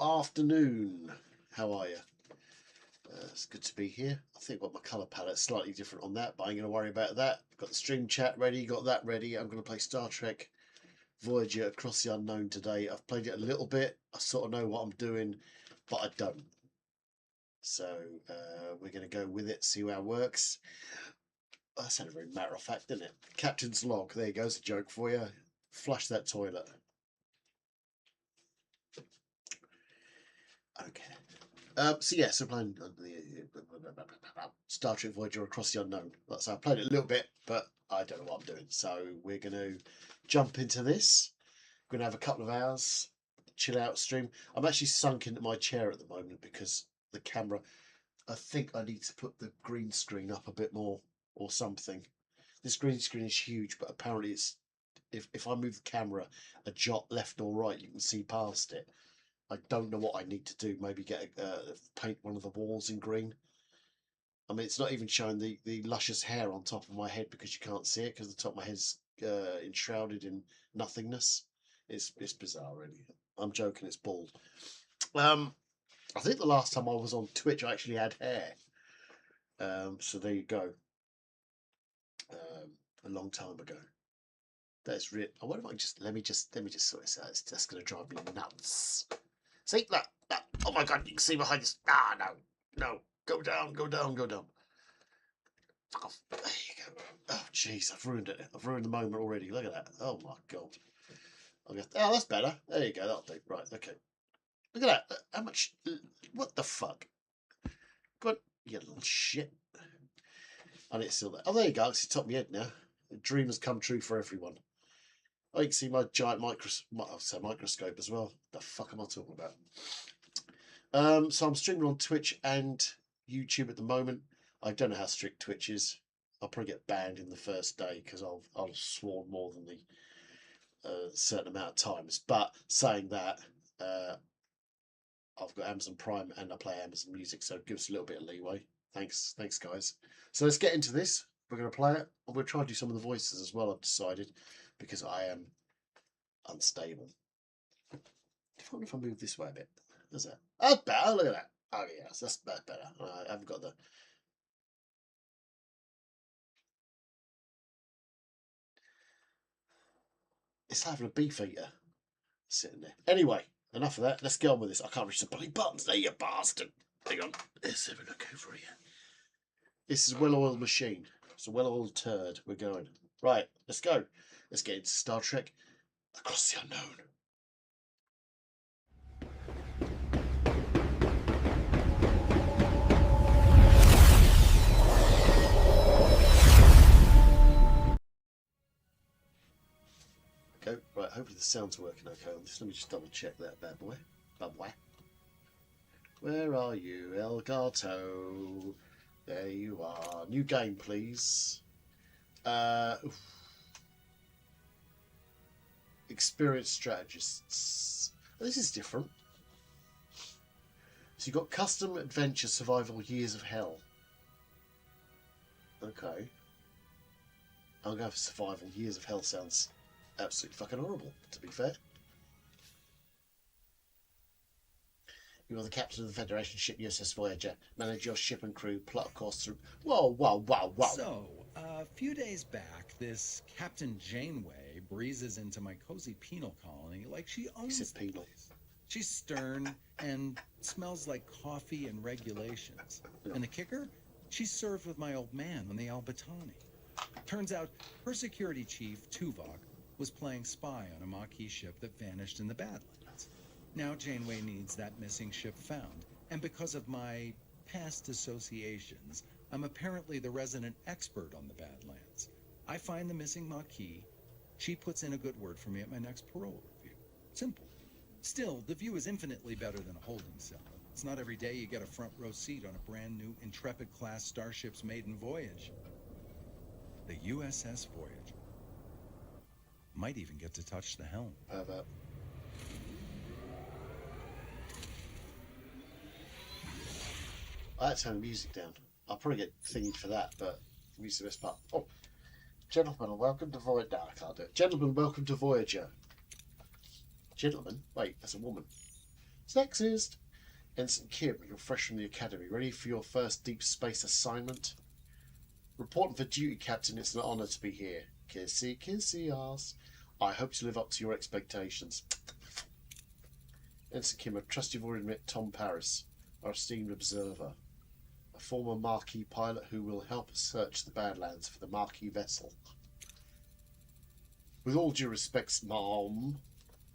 afternoon. How are you? It's good to be here. I think I've got my colour palette slightly different on that, but I ain't going to worry about that. Got the stream chat ready, got that ready. I'm going to play Star Trek Voyager Across the Unknown today. I've played it a little bit. I sort of know what I'm doing, but I don't. So we're going to go with it, see how it works. Oh, that sounded very matter of fact, didn't it? Captain's log. There you go. It's a joke for you. Flush that toilet. Okay. So playing Star Trek Voyager Across the Unknown. So I played it a little bit, but I don't know what I'm doing. So we're going to jump into this. We're going to have a couple of hours, chill out stream. I'm actually sunk into my chair at the moment because the camera, I think I need to put the green screen up a bit more or something. This green screen is huge, but apparently it's if I move the camera a jot left or right, you can see past it. I don't know what I need to do. Maybe get paint one of the walls in green. I mean, it's not even showing the luscious hair on top of my head because you can't see it because the top of my head's enshrouded in nothingness. It's bizarre, really. I'm joking. It's bald. I think the last time I was on Twitch, I actually had hair. So there you go. A long time ago. That's real. I wonder if I just let me just sort this out. It's just going to drive me nuts. See, look. Oh my God, you can see behind this. Ah, no. Go down. Fuck off. There you go. Oh, jeez, I've ruined it. I've ruined the moment already. Look at that. Oh my God. Oh, that's better. There you go. That'll do. Right, okay. Look at that. How much? What the fuck? Good. You little shit. And it's still there. Oh, there you go. It's the top of my head now. The dream has come true for everyone. Oh, you can see my giant microscope as well. The fuck am I talking about? So I'm streaming on Twitch and YouTube at the moment. I don't know how strict Twitch is. I'll probably get banned in the first day because I'll have sworn more than the certain amount of times. But saying that, I've got Amazon Prime and I play Amazon Music, so it gives a little bit of leeway. Thanks guys. So let's get into this. We're going to play it. I'm going to try to do some of the voices as well, I've decided, because I am unstable. I wonder if I move this way a bit. How's that? That's better. Look at that. Oh, yes, that's better. I haven't got the... It's having a beef eater sitting there. Anyway, enough of that. Let's get on with this. I can't reach the bloody buttons there, you bastard. Hang on. Let's have a look over here. This is a well-oiled machine. It's a well-oiled turd. We're going. Right, let's go. Let's get into Star Trek Across the Unknown. Go. Right, hopefully the sound's working okay on this. Let me just double check that bad boy. Where are you, Elgato? There you are. New game, please. Experienced strategists. Oh, this is different. So you've got custom adventure survival years of hell. Okay. I'll go for survival years of hell. Sounds absolutely fucking horrible, to be fair. You are the captain of the Federation ship USS Voyager. Manage your ship and crew. Plot a course through... Whoa. So, a few days back, this Captain Janeway breezes into my cozy penal colony like she owns the place. She's stern and smells like coffee and regulations. And the kicker? She's served with my old man on the Albatani. Turns out her security chief, Tuvok, was playing spy on a Maquis ship that vanished in the Badlands. Now Janeway needs that missing ship found, and because of my past associations, I'm apparently the resident expert on the Badlands. I find the missing Maquis, she puts in a good word for me at my next parole review. Simple. Still, the view is infinitely better than a holding cell. It's not every day you get a front row seat on a brand new Intrepid-class starship's maiden voyage. The USS Voyager. Might even get to touch the helm. How about... I had to turn the music down. I'll probably get thingy for that, but music is the best part. Oh, gentlemen, welcome to Voyager. No, I can't do it. Gentlemen, welcome to Voyager. Gentlemen? Wait, that's a woman. Sexist. Ensign Kim, you're fresh from the academy. Ready for your first deep space assignment? Reporting for duty, Captain. It's an honour to be here. Kissy, kissy ass. I hope to live up to your expectations. Ensign Kim, I trust you've already met Tom Paris, our esteemed observer, a former Marquis pilot who will help us search the Badlands for the Marquis vessel. With all due respects, Ma'am,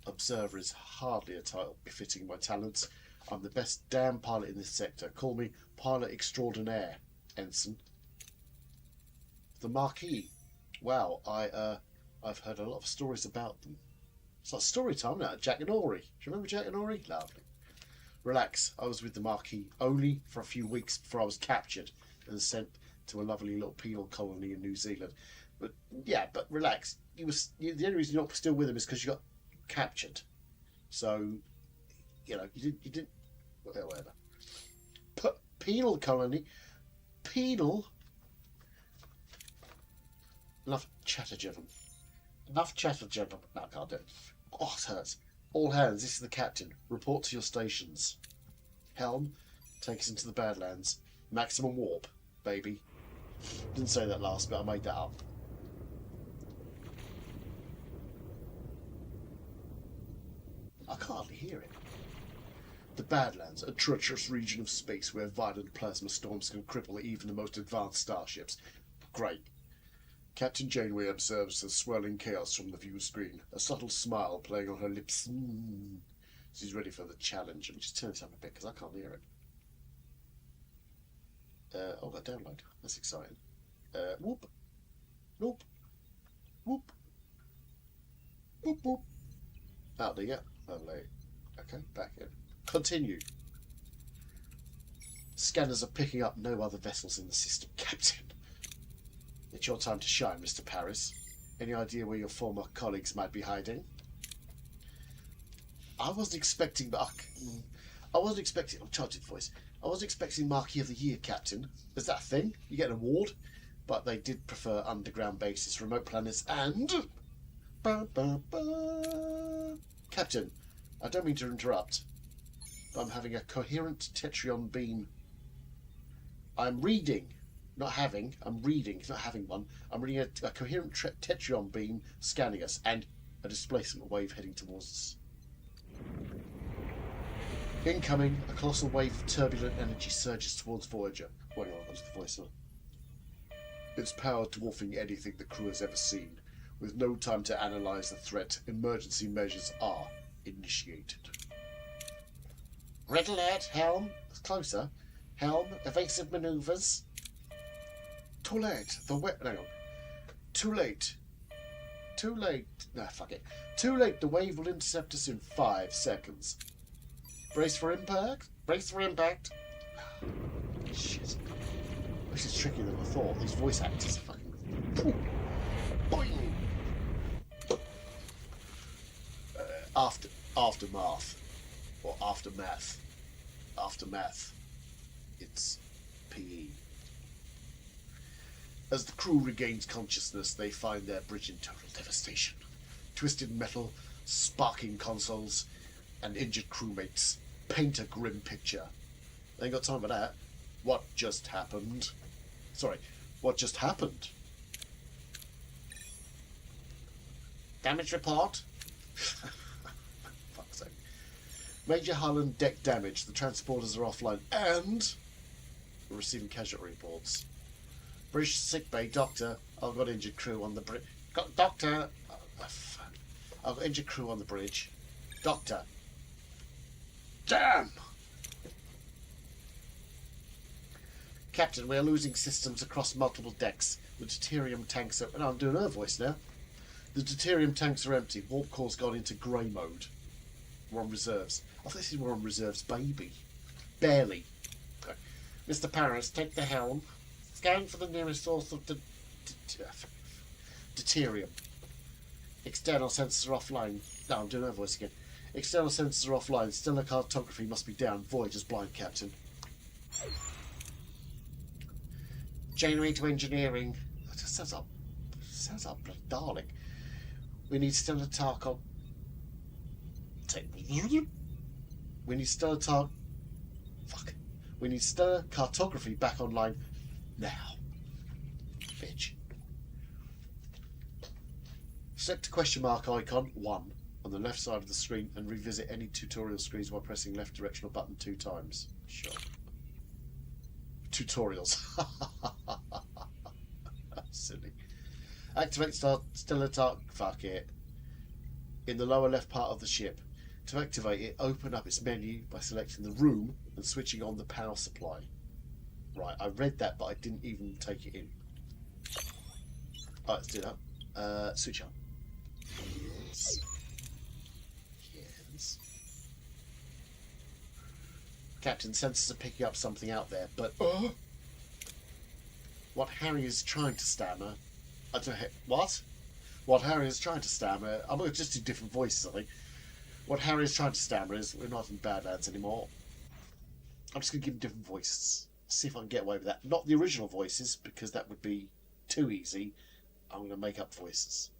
observer is hardly a title befitting my talents. I'm the best damn pilot in this sector. Call me pilot extraordinaire, Ensign. The Marquis. Wow, I've heard a lot of stories about them. It's like story time now. Jack and Ori. Do you remember Jack and Ori? Lovely. Relax. I was with the Marquis only for a few weeks before I was captured and sent to a lovely little penal colony in New Zealand. But yeah, but relax. The only reason you're not still with him is because you got captured. So, you didn't. Whatever. Penal colony. Penal. Enough chatter, gentlemen. Enough chatter, gentlemen. No, I can't do it. Oh, it hurts. All hands, this is the captain. Report to your stations. Helm, take us into the Badlands. Maximum warp, baby. Didn't say that last bit, I made that up. I can't hardly hear it. The Badlands, a treacherous region of space where violent plasma storms can cripple even the most advanced starships. Great. Captain Janeway observes the swirling chaos from the view screen, a subtle smile playing on her lips. She's ready for the challenge. Let me just turn this up a bit because I can't hear it. Got a download. That's exciting. Whoop. Nope. Whoop. Whoop, whoop. Out there, yeah. Lovely. Okay, back in. Continue. Scanners are picking up no other vessels in the system, Captain. It's your time to shine, Mr. Paris. Any idea where your former colleagues might be hiding? I wasn't expecting Uncharted voice. I wasn't expecting Marquis of the Year, Captain. Is that a thing? You get an award? But they did prefer underground bases, remote planets, and... Captain, I don't mean to interrupt, but I'm having a coherent tetrion beam. I'm reading. Not having, I'm reading, not having one. I'm reading a coherent tetrion beam scanning us and a displacement wave heading towards us. Incoming, a colossal wave of turbulent energy surges towards Voyager. Wait on, that's the voice on. Its power dwarfing anything the crew has ever seen. With no time to analyse the threat, emergency measures are initiated. Red alert, Helm. Closer. Helm, evasive manoeuvres. Too late. Hang on. Too late. Too late. Nah, fuck it. Too late. The wave will intercept us in 5 seconds. Brace for impact. Brace for impact. Shit. This is trickier than I thought. These voice actors are fucking... Boing! Aftermath. Or aftermath. Aftermath. It's PE. As the crew regains consciousness, they find their bridge in total devastation. Twisted metal, sparking consoles, and injured crewmates paint a grim picture. They ain't got time for that. What just happened? Sorry, what just happened? Damage report? Fuck's sake. Major hull and deck damage. The transporters are offline and we're receiving casualty reports. British sickbay, doctor. I've got injured crew on the bridge. Doctor. Fuck. I've got injured crew on the bridge. Doctor. Damn! Captain, we are losing systems across multiple decks. The deuterium tanks are... No, I'm doing her voice now. The deuterium tanks are empty. Warp core's gone into grey mode. We're on reserves. I thought this is we're on reserves, baby. Barely. Okay. Mr. Paris, take the helm. Scan for the nearest source of deuterium. External sensors are offline. No, I'm doing her voice again. External sensors are offline. Stellar cartography must be down. Voyager's blind, Captain. Janeway to engineering. That just sounds like bloody Dalek. We need stellar tarcon. We need stellar We need stellar cartography back online now. Bitch. Select the question mark icon 1 on the left side of the screen and revisit any tutorial screens while pressing left directional button 2 times. Sure. Tutorials. Silly. Activate stellar fuck it. In the lower left part of the ship. To activate it, open up its menu by selecting the room and switching on the power supply. Right, I read that, but I didn't even take it in. Alright, let's do that. Switch on. Yes. Yes. Captain, sensors are picking up something out there, but what Harry is trying to stammer. I don't know. What? What Harry is trying to stammer. I'm going to just do different voices, I think. What Harry is trying to stammer is we're not in Badlands anymore. I'm just going to give him different voices. See if I can get away with that. Not the original voices, because that would be too easy. I'm going to make up voices.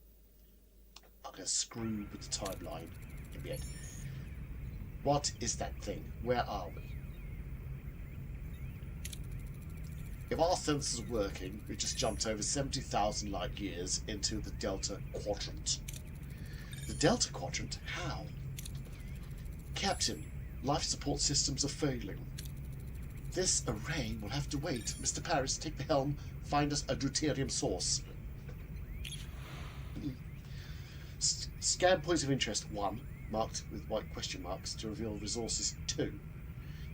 I'm going to screw with the timeline in the end. What is that thing? Where are we? If our sensors are working, we just jumped over 70,000 light years into the Delta Quadrant. The Delta Quadrant? How? Captain, life support systems are failing. This array will have to wait. Mr. Paris, take the helm. Find us a deuterium source. Scan points of interest 1, marked with white question marks to reveal resources 2.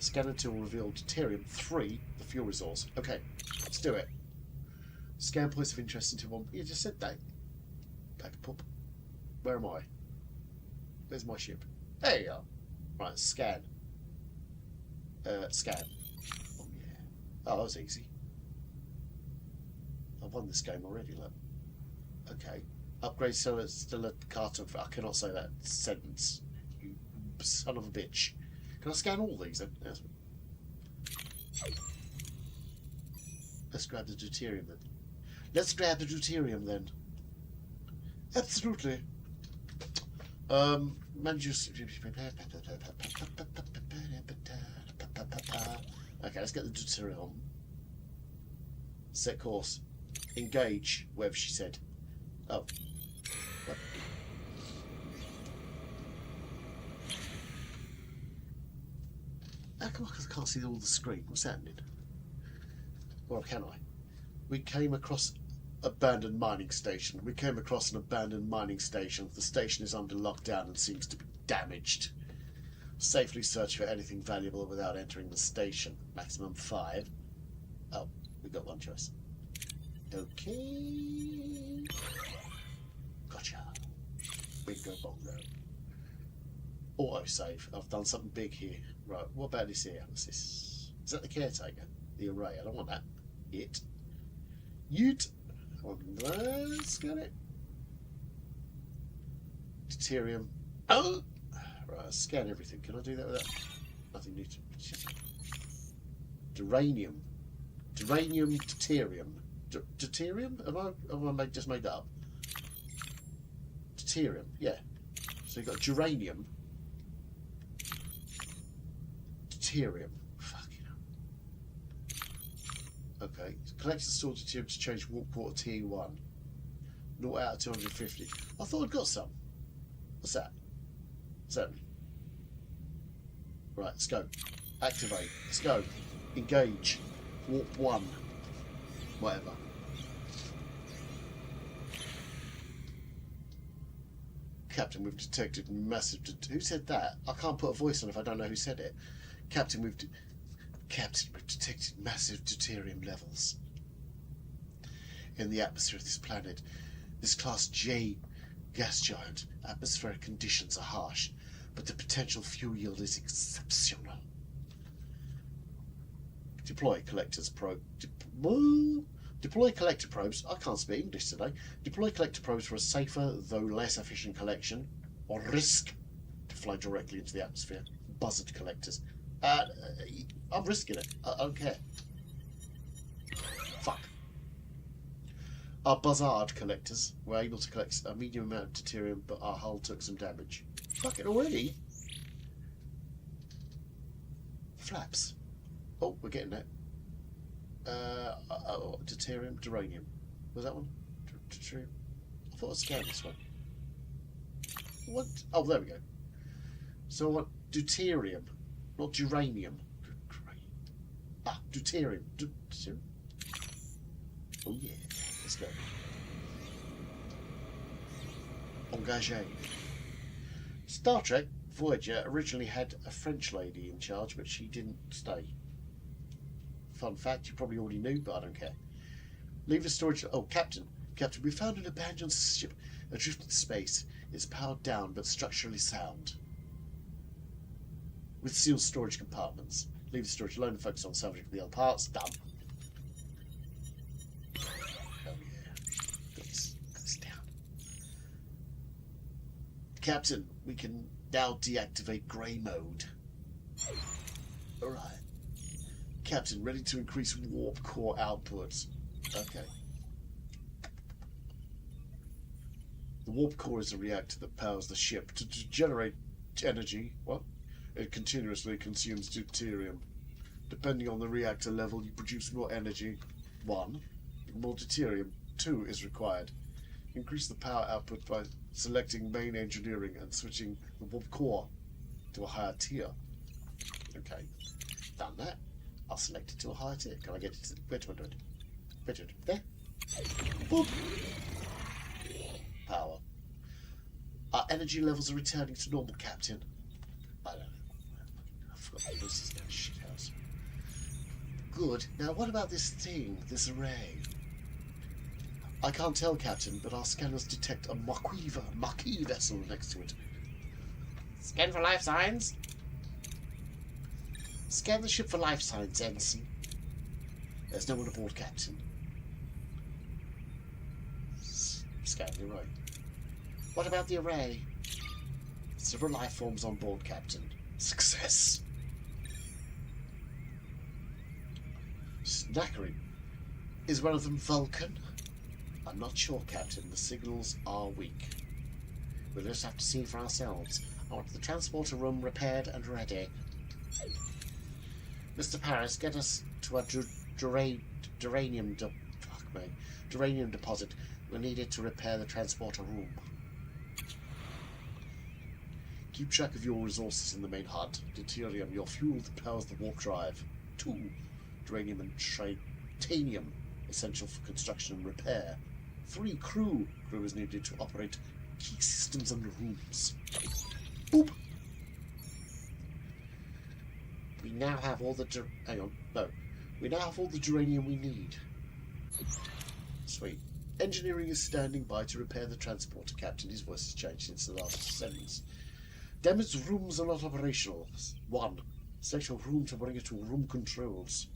Scan until reveal deuterium 3, the fuel resource. Okay, let's do it. Scan points of interest into 1. You just said that. Paper poop. Where am I? Where's my ship? There you are. Right, scan. Scan. Oh yeah. Oh, that was easy. I've won this game already, look. Okay. Upgrade stellar cartography. I cannot say that sentence. You son of a bitch. Can I scan all these then? Yes. Let's grab the deuterium then. Let's grab the deuterium then. Absolutely. Managers. Okay, let's get the deuterium. Set course. Engage, whatever she said. Oh. What? How come I can't see all the screen? What's happening? Or can I? We came across abandoned mining station. We came across an abandoned mining station. The station is under lockdown and seems to be damaged. Safely search for anything valuable without entering the station. Maximum 5. Oh, we got one choice. Okay. Gotcha. Bingo bongo. Autosave. I've done something big here. Right, what about this here? What's this? Is that the caretaker? The array? I don't want that. It. Ute. Let's get it. Deuterium. Oh! Right, scan everything. Can I do that without? Nothing new to. Duranium. Duranium, deuterium. Deuterium? Have I just made that up? Deuterium, yeah. So you've got geranium. Deuterium. Fucking hell. Okay. Collect the stored deuterium to change warp port T1. 0 out of 250. I thought I'd got some. What's that? What's that mean? Right, let's go. Activate. Let's go. Engage. Warp 1. Whatever. Captain, we've detected massive... Who said that? I can't put a voice on if I don't know who said it. Captain, we've detected massive deuterium levels in the atmosphere of this planet. This Class J gas giant. Atmospheric conditions are harsh, but the potential fuel yield is exceptional. Deploy collectors probe. Deploy collector probes. I can't speak English today. Deploy collector probes for a safer, though less efficient collection, or risk to fly directly into the atmosphere. Buzzard collectors. I'm risking it. I don't care. Fuck. Our buzzard collectors were able to collect a medium amount of deuterium, but our hull took some damage. Fuck it already. flaps. Oh, we're getting that. Deuterium, duranium. Was that one? Deuterium? I thought I scanned this one. What? Oh, there we go. So I want deuterium, not uranium. Ah, deuterium. Deuterium? Oh yeah, let's go. Engagé. Star Trek Voyager originally had a French lady in charge, but she didn't stay. Fun fact, you probably already knew, but I don't care. Leave the storage. Oh, Captain, we found an abandoned ship adrift in space. It's powered down, but structurally sound. With sealed storage compartments. Leave the storage alone and focus on salvaging the other parts. Done. Oh yeah. Got this down. Captain, we can now deactivate grey mode. Alright. Captain, ready to increase warp core output. Okay. The warp core is a reactor that powers the ship. To generate energy, it continuously consumes deuterium. Depending on the reactor level, you produce more energy. 1. More deuterium. 2 is required. Increase the power output by selecting main engineering and switching the warp core to a higher tier. Okay. Done that. I'll select it to a higher tier. Can I get it to... Where do I do it? Where do I do it? There? Boop. Power. Our energy levels are returning to normal, Captain. I don't know. I forgot this is now shit house. Good. Now what about this thing, this array? I can't tell, Captain, but our scanners detect a Maquis vessel next to it. Scan for life signs. Scan the ship for life signs, Ensign. There's no one aboard, Captain. Scan the array. What about the array? Several life forms on board, Captain. Success. Snackery. Is one of them Vulcan? I'm not sure, Captain. The signals are weak. We'll just have to see for ourselves. I want the transporter room repaired and ready. Mr. Paris, get us to a duranium deposit. We'll need it to repair the transporter room. Keep track of your resources in the main HUD. Deuterium, your fuel that powers the warp drive. 2. Duranium and titanium, essential for construction and repair. 3. Crew. Crew is needed to operate key systems and rooms. Boop. We now have all the We now have all the duranium we need. Sweet. Engineering is standing by to repair the transporter, Captain. His voice has changed since the last sentence. Damaged rooms are not operational. 1. Select your room to bring it to room controls.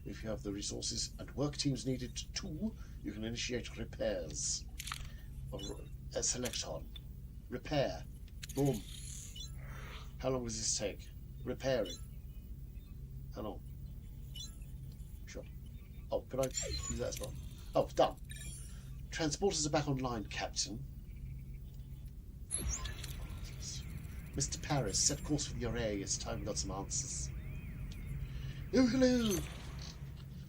If you have the resources and work teams needed. 2. You can initiate repairs. Select on. Repair. Boom. How long does this take? Repairing. How long? Sure. Oh, can I do that as well? Oh, done. Transporters are back online, Captain. Mr. Paris, set course for the array. It's time we got some answers. Oh, hello!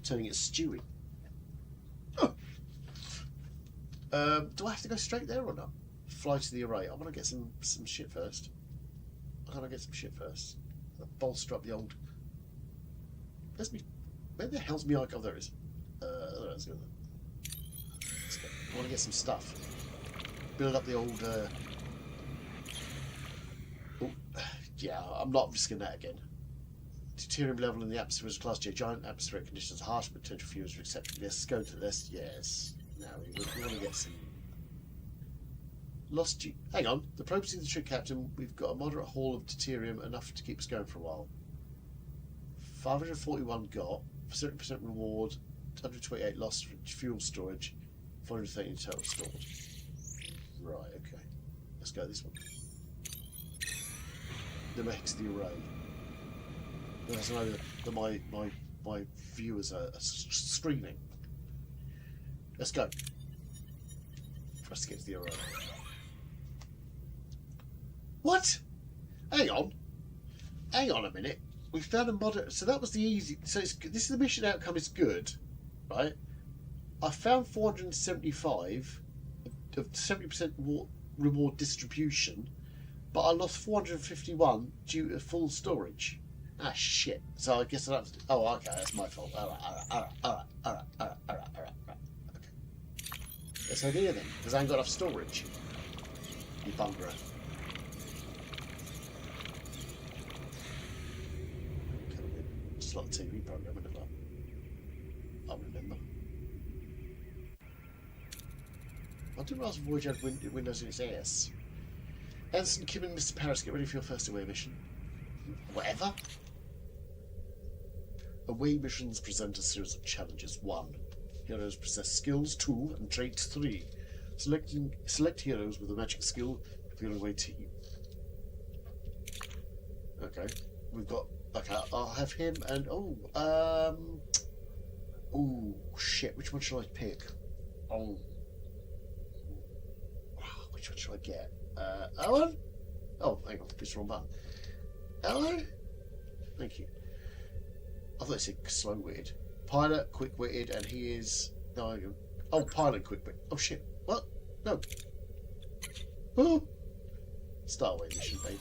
Turning it Stewie. Oh. Do I have to go straight there or not? Fly to the array. I want to get some shit first. I want to get some shit first. Bolster up the old... Where the hell's me icon? Oh, there it is. Let's go. I want to get some stuff. Build up the old... Oh, yeah, I'm not risking that again. Deuterium level in the atmosphere is Class J. Giant atmospheric conditions are harsh, but potential fuels are accepted. Let's go to this. Yes. Now we want to get some... Lost G... Hang on. The probe's in the ship, Captain. We've got a moderate haul of deuterium, enough to keep us going for a while. 541 got. 70% reward. 128 lost fuel storage. 430 total stored. Right, okay. Let's go this one. The makes the array. That's know that my viewers are screaming. Let's go. For us to get to the array. What? Hang on. Hang on a minute. we found a moderate. So that was the easy. So this is the mission outcome is good, right? I found 475 of 70% reward distribution, but I lost 451 due to full storage. Ah, shit. So I guess that's... Oh, okay, that's my fault. Alright. Okay. Let's head here then, because I ain't got enough storage. You bungerer. Just like a TV program, isn't it? Like, I remember. I didn't realize Voyager had windows in its ass. Anson, Kim and Mr. Paris, get ready for your first away mission. Whatever. Away missions present a series of challenges. 1. Heroes possess skills 2 and traits 3. Select heroes with a magic skill for your away team. Okay. We've got... Okay, I'll have him and... Oh, shit. Which one should I pick? Oh. Which one should I get? Owen? Oh, hang on. It's the wrong button. Owen? Thank you. I thought it said slow-witted. Pilot, quick-witted, and he is... No, hang on. Oh, pilot, quick-witted. Oh, shit. What? No. Oh! Start away mission, baby.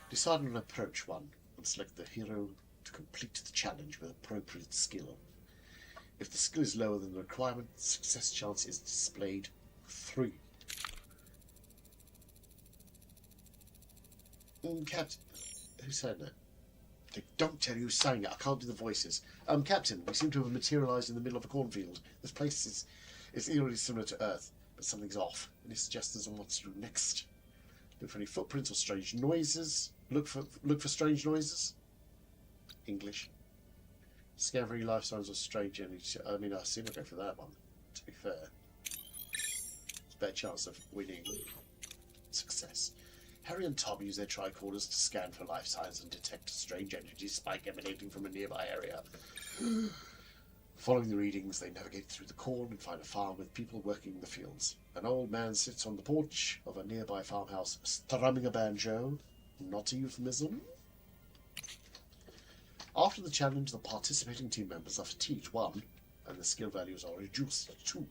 Decide on an approach 1 and select the hero to complete the challenge with appropriate skill. If the skill is lower than the requirement, the success chance is displayed 3. Captain, who's saying that? They don't tell you who's saying it. I can't do the voices. Captain, we seem to have materialised in the middle of a cornfield. This place is eerily similar to Earth, but something's off. Any suggestions on what to do next? Look for any footprints or strange noises. Look for strange noises. English. Scan for any life signs or strange energy. I mean, I assume I'll go for that one. To be fair, it's a better chance of winning. Success. Harry and Tom use their tricorders to scan for life signs and detect a strange energy spike emanating from a nearby area. Following the readings, they navigate through the corn and find a farm with people working in the fields. An old man sits on the porch of a nearby farmhouse, strumming a banjo. Not a euphemism. After the challenge, the participating team members are fatigued 1, and the skill values are reduced 2.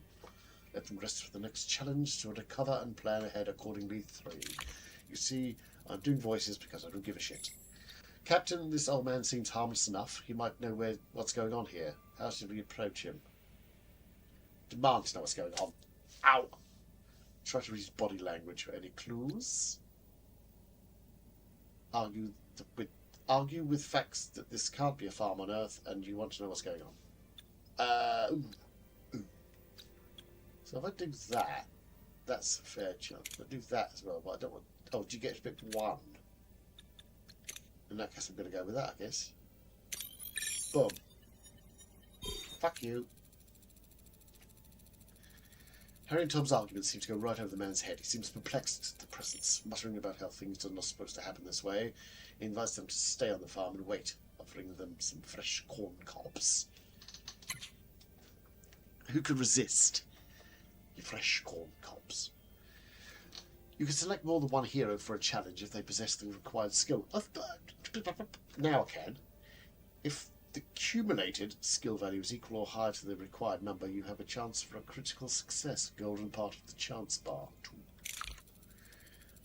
Let them rest for the next challenge to recover and plan ahead accordingly 3. You see, I'm doing voices because I don't give a shit. Captain, this old man seems harmless enough. He might know what's going on here. How should we approach him? Demand to know what's going on. Ow! Try to read his body language for any clues. Argue with facts that this can't be a farm on Earth, and you want to know what's going on. So if I do that, that's a fair chance. I do that as well, but I don't want... Oh, do you get to pick 1? In that case, I'm going to go with that, I guess. Boom. Fuck you. Harry and Tom's arguments seem to go right over the man's head. He seems perplexed at the presence, muttering about how things are not supposed to happen this way. He invites them to stay on the farm and wait, offering them some fresh corn cobs. Who could resist? Your fresh corn cobs. You can select more than one hero for a challenge if they possess the required skill. Now I can. If the accumulated skill value is equal or higher to the required number, you have a chance for a critical success, golden part of the chance bar.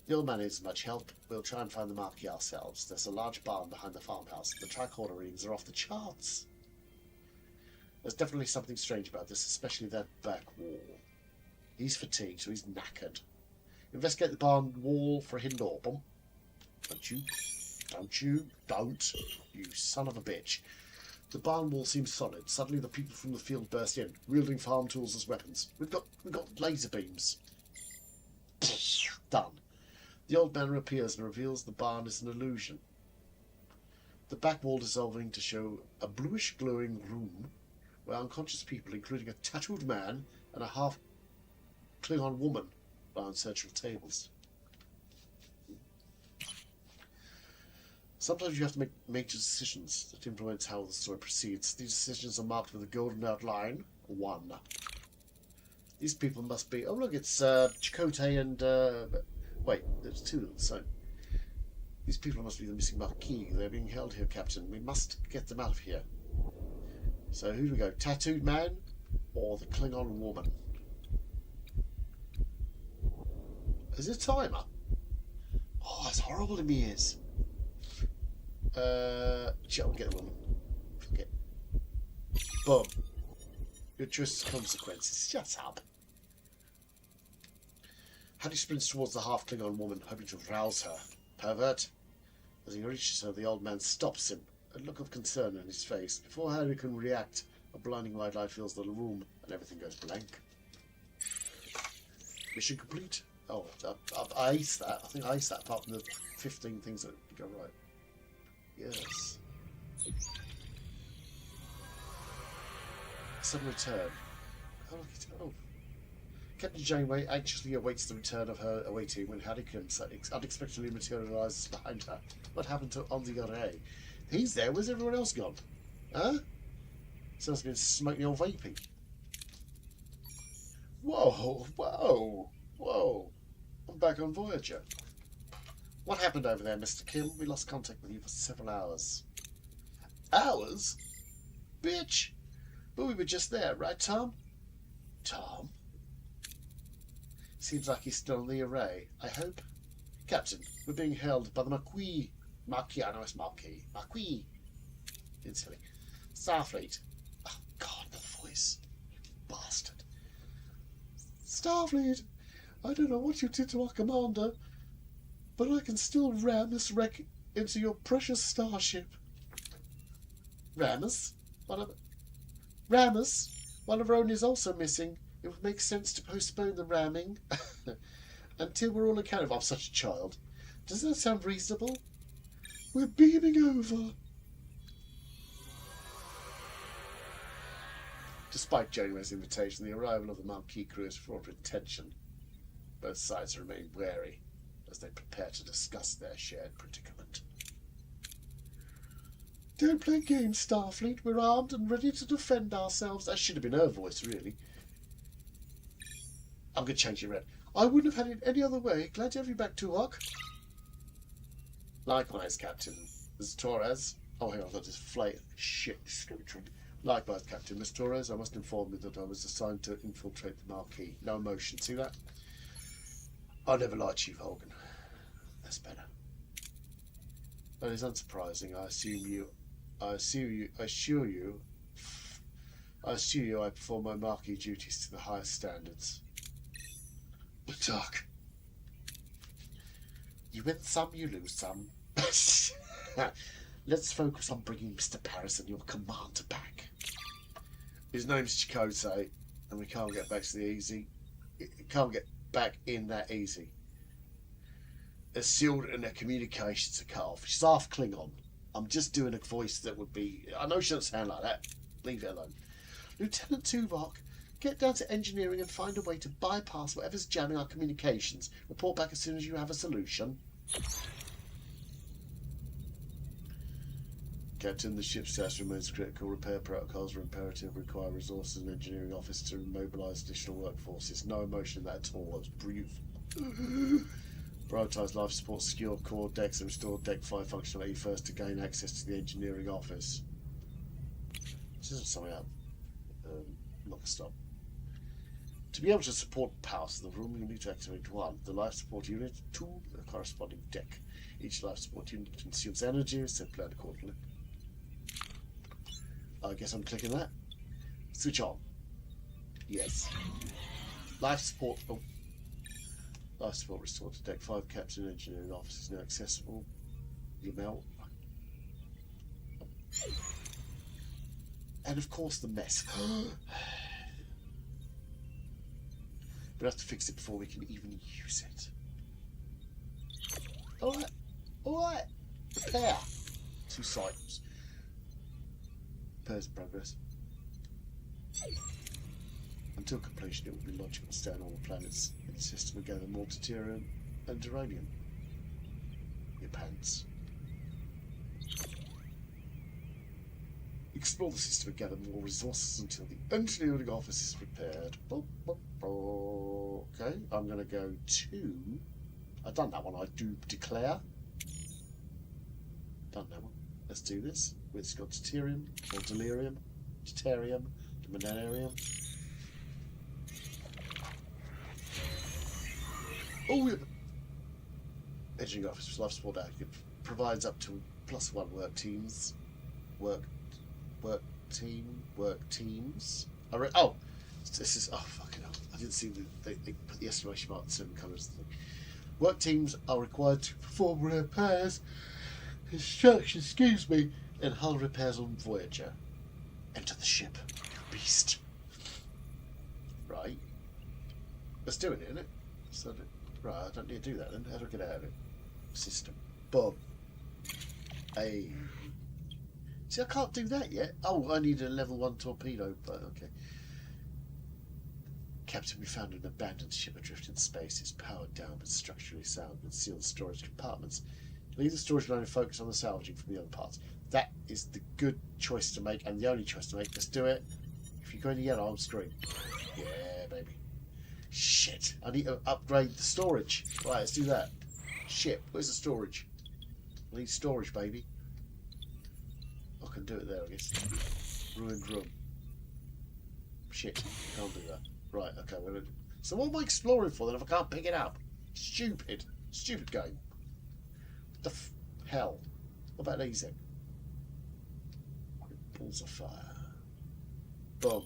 The old man needs much help. We'll try and find the marquee ourselves. There's a large barn behind the farmhouse. The tricorder readings are off the charts. There's definitely something strange about this, especially that back wall. He's fatigued, so he's knackered. Investigate the barn wall for a hidden door. Boom. Don't you son of a bitch. The barn wall seems solid. Suddenly the people from the field burst in, wielding farm tools as weapons. We've got laser beams. Done. The old man reappears and reveals the barn is an illusion. The back wall dissolving to show a bluish glowing room where unconscious people, including a tattooed man and a half Klingon woman, lie on central tables. Sometimes you have to make major decisions that influence how the story proceeds. These decisions are marked with a golden outline. 1. These people must be... Oh, look, it's Chakotay and... wait, there's 2 of them, so... These people must be the missing Marquis. They're being held here, Captain. We must get them out of here. So who do we go? Tattooed man or the Klingon woman? Is it a timer? Oh, that's horrible in my ears. Shit, I'll get the woman. Forget. Boom. Your choice has consequences. Shut up. Harry sprints towards the half Klingon woman, hoping to rouse her. Pervert. As he reaches her, the old man stops him, a look of concern on his face. Before Harry can react, a blinding white light fills the room, and everything goes blank. Mission complete. Oh, I aced that. I think I aced that apart from the 15 things that go right. Yes. Sudden return. Oh. Captain Janeway anxiously awaits the return of her away team when Harrigan unexpectedly materialises behind her. What happened to Ondigaray? He's there. Where's everyone else gone? Huh? Someone's been smoking or vaping. Whoa. I'm back on Voyager. What happened over there, Mr. Kim? We lost contact with you for several hours. Hours? Bitch! But we were just there, right, Tom? Tom? Seems like he's still in the array. I hope. Captain, we're being held by the Marquis. I know it's Marquis. Marquis. It's silly. Starfleet. Oh, God, the voice. Bastard. Starfleet. I don't know what you did to our commander, but I can still ram this wreck into your precious starship. Ramus? Ramus? One of our own is also missing. It would make sense to postpone the ramming until we're all accounted for. I'm such a child. Does that sound reasonable? We're beaming over. Despite Janeway's invitation, the arrival of the Marquis crew is fraught with tension. Both sides remain wary as they prepare to discuss their shared predicament. Don't play games, Starfleet. We're armed and ready to defend ourselves. That should have been her voice, really. I'm going to change it red. I wouldn't have had it any other way. Glad to have you back, Tuvok. Likewise, Captain. Miss Torres. Oh, hang on, I've got this flake. Shit, this is going to be tricky. Likewise, Captain. Miss Torres, I must inform you that I was assigned to infiltrate the Marquis. No emotion. See that? I never liked Chief Hogan. That's better. That is unsurprising. I assure you I perform my Marquis duties to the highest standards. But Doc, you win some, you lose some. Let's focus on bringing Mr. Paris and your commander back. His name's Chakotay, and we can't get back to the easy. Can't get back in that easy. They're sealed and their communications are cut off. She's half Klingon. I'm just doing a voice that would be... I know she doesn't sound like that. Leave it alone. Lieutenant Tuvok, get down to engineering and find a way to bypass whatever's jamming our communications. Report back as soon as you have a solution. Captain, the ship's status remains critical. Repair protocols are imperative. Require resources and engineering office to mobilise additional workforces. No emotion in that at all. That's brief. Prioritise life support, secure core decks and restore Deck 5 functionality first to gain access to the engineering office. This isn't something I'm not to stop. To be able to support powers in the room, you need to activate 1. The life support unit, 2. The corresponding deck. Each life support unit consumes energy, so plan accordingly. I guess I'm clicking that. Switch on. Yes. Life support. Oh. Life support restored to Deck 5. Captain Engineering Office is now accessible. Email. And of course the mess. We'll have to fix it before we can even use it. Alright. Repair. 2 cycles. Repairs in progress. Until completion, it will be logical to stay on all the planets in the system and gather more deuterium and uranium. Your pants. Explore the system and gather more resources until the engineering office is prepared. Okay, I'm going to go to... I've done that one. I do declare. done that one. Let's do this. It's got deuterium, or delirium, deuterium, millenarium. Oh, yeah. Engineering office life support active. Provides up to +1 work teams. Work teams. Oh, this is, oh fucking hell. I didn't see they put the exclamation mark in certain colours. Work teams are required to perform repairs, construction, and hull repairs on Voyager. Enter the ship, beast. Right. Let's do it, isn't it? So, right, I don't need to do that then. How do I get out of it? System. Boom. Hey. See, I can't do that yet. Oh, I need a level 1 torpedo, but okay. Captain, we found an abandoned ship adrift in space. It's powered down but structurally sound with sealed storage compartments. Leave the storage line and focus on the salvaging from the other parts. That is the good choice to make and the only choice to make. Let's do it. If you go in the yellow, I'm screwed. Yeah, baby. Shit. I need to upgrade the storage. Right, let's do that. Shit, where's the storage? I need storage, baby. I can do it there, I guess. Ruined room. Shit, can't do that. Right, okay, so what am I exploring for then if I can't pick it up? Stupid. Stupid game. What the hell? What about these then? Balls of fire. Boom.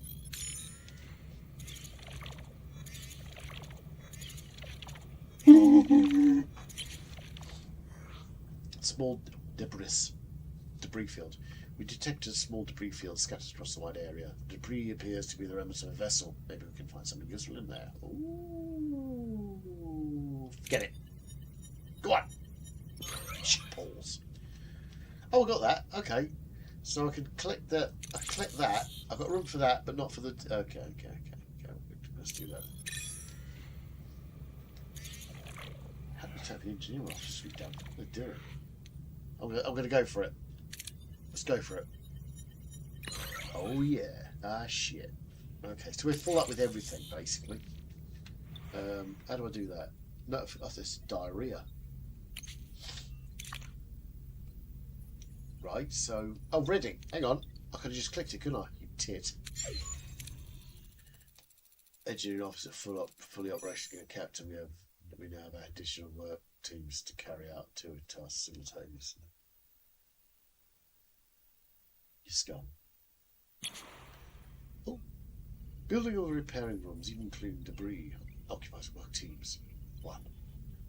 Small debris field. We detected a small debris field scattered across the wide area. The debris appears to be the remnants of a vessel. Maybe we can find something useful in there. Ooh. Get it. Go on. Shit balls. Oh, I got that. Okay. So I can collect that. I collect that. I've got room for that, but not for the... Okay. Let's do that. How do we take the engineer office? We've done. Let's do it. I'm going to go for it. Let's go for it. Oh yeah. Ah shit. Okay, so we're full up with everything basically. How do I do that? No, this diarrhea. Right. So, oh, Reading. Hang on. I could have just clicked it, couldn't I? You tit. Engineering officer fully operational. Captain. We now have additional work teams to carry out 2 tasks simultaneously. You're gone. Oh. Building or repairing rooms, even including debris, occupies work teams. 1.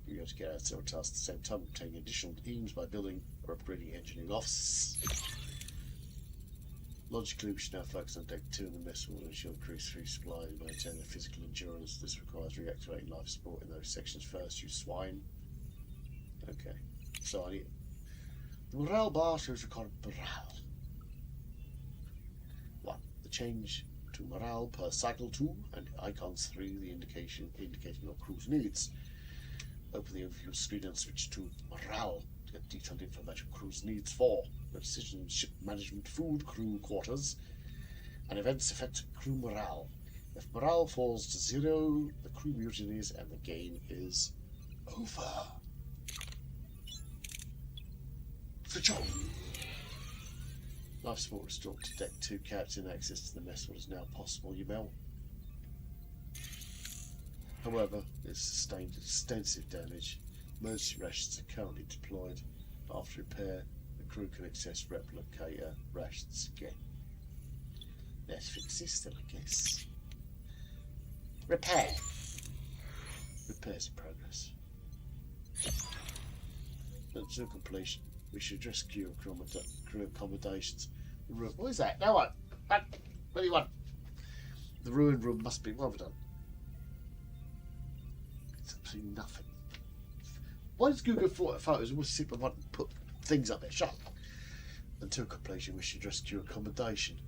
You're going to get out several tasks at the same time, obtaining additional teams by building or upgrading engineering offices. Logically, we should now focus on Deck 2 and the mess hall and ensure the crew's free supply and maintain their physical endurance. This requires reactivating life support in those sections first, you swine. Okay, so I need... The morale bar shows record morale. 1. The change to morale per cycle 2 and icons 3, the indicating your crew's needs. Open the overview screen and switch to morale to get detailed information crew's needs. 4. The decision, ship management, food, crew quarters, and events affect crew morale. If morale falls to 0, the crew mutinies and the game is over. Switch on. Life support restored to Deck 2. Captain, access to the mess hall is now possible, you melt. However, it's sustained extensive damage. Emergency rations are currently deployed. After repair, the crew can access replicator rations again. Let's fix this then, I guess. Repair. Repairs in progress. Until completion, we should rescue crew accommodations. What is that? No one. What do you want? The ruined room must be well done. It's absolutely nothing. Why does Google Photos always seem to want to put things up there? Shut up. Until completion, we should rescue accommodation.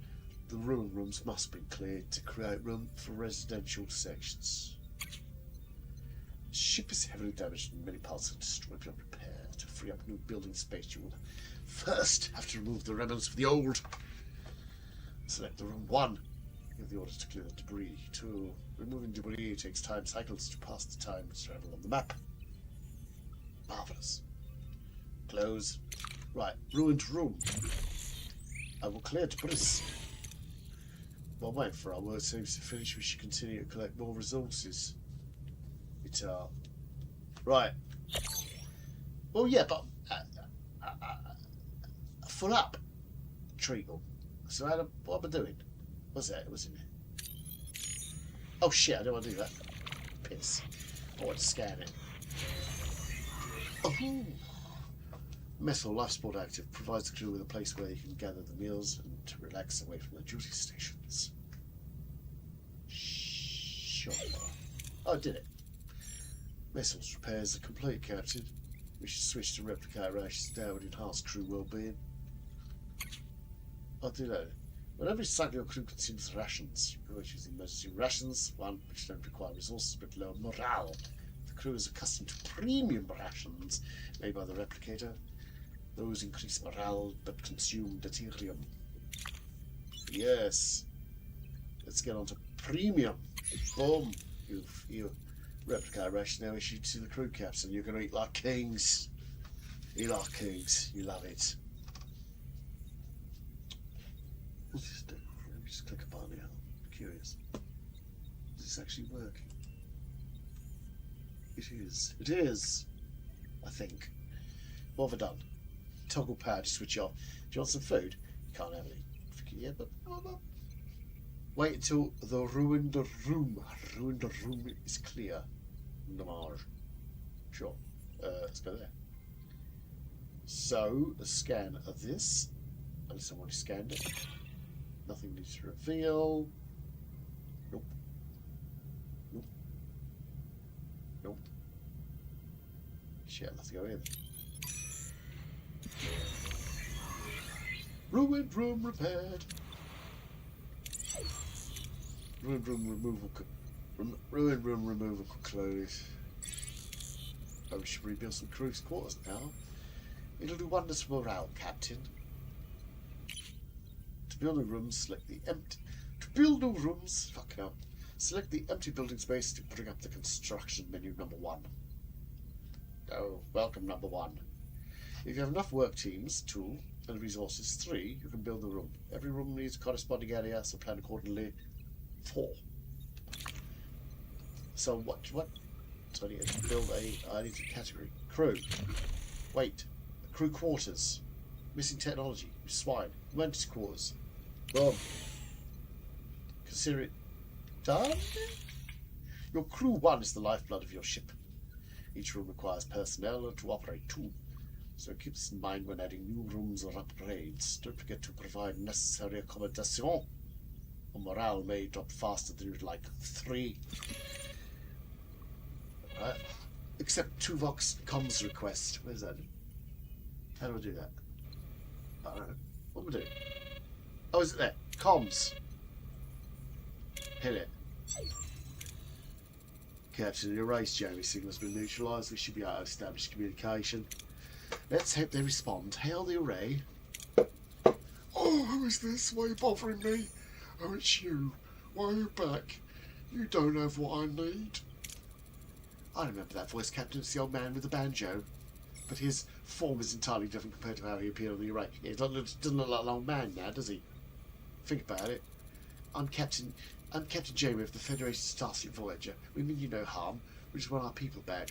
The ruined rooms must be cleared to create room for residential sections. The ship is heavily damaged and many parts are destroyed beyond repair. To free up new building space, you will first have to remove the remnants of the old. Select the room 1. Give the orders to clear the debris. 2. Removing debris takes time cycles to pass the time travel on the map. Marvellous. Close. Right, ruined room. I will clear to Briss. While waiting for our work seems to finish, we should continue to collect more resources. Guitar. Right. Well, yeah, but full up. Treacle. So what am I doing? What's that? What's in there? Oh shit! I don't want to do that. Piss. I want to scan it. Oh. Mess hall, life support active, provides the crew with a place where you can gather the meals and to relax away from the duty stations. Sure. Oh, I did it. Mess hall's repairs are complete, Captain. We should switch to replicator rations now and enhance crew well-being. I'll do that. Whenever you cycle, your crew consumes rations. You always use emergency rations, one which don't require resources but lower morale. The crew is accustomed to premium rations made by the replicator. Those increase morale but consume deuterium. Yes. Let's get on to premium. Boom. You replicator ration now issued to the crew captain. You're going to eat like kings. Eat like kings. You love it. What's this do? Let me just click a button here. I'm curious. Is this actually working? It is. It is. I think. What have I done? Toggle power to switch off. Do you want some food? You can't have any. Yeah, but wait until the ruined room is clear. Damage. Sure. Let's go there. So a scan of this. Unless I've already scanned it. Nothing needs to reveal. Nope. Nope. Nope. Shit, let's go in. Ruined room repaired. Ruined room removal. Ruined room removal closed. Oh, we should rebuild some crew's quarters now. It'll do wonders for morale, Captain. To build new rooms, select the empty. To build new rooms, fuck hell. Select the empty building space to bring up the construction menu number 1. Oh, welcome number 1. If you have enough work teams, tool, and resources, 3, you can build the room. Every room needs a corresponding area, so plan accordingly. 4. So what? So I need to build I need a category. Crew. Wait. Crew quarters. Missing technology. Swine. Emergency quarters. Boom. Consider it done. Your crew 1 is the lifeblood of your ship. Each room requires personnel to operate 2. So keep this in mind when adding new rooms or upgrades. Don't forget to provide necessary accommodation, or morale may drop faster than you'd like. 3. Accept Tuvok's comms request. Where's that? How do I do that? I don't know. What am I doing? Oh, is it there? Comms. Hit it. Captain, your race Jamie signal's been neutralised. We should be able to establish communication. Let's hope they respond. Hail the array. Oh, who is this? Why are you bothering me? Oh, it's you. Why are you back? You don't have what I need. I remember that voice, Captain. It's the old man with the banjo. But his form is entirely different compared to how he appeared on the array. He doesn't look like an old man now, does he? Think about it. I'm Captain Jamie of the Federation Starship Voyager. We mean you no harm. We just want our people back.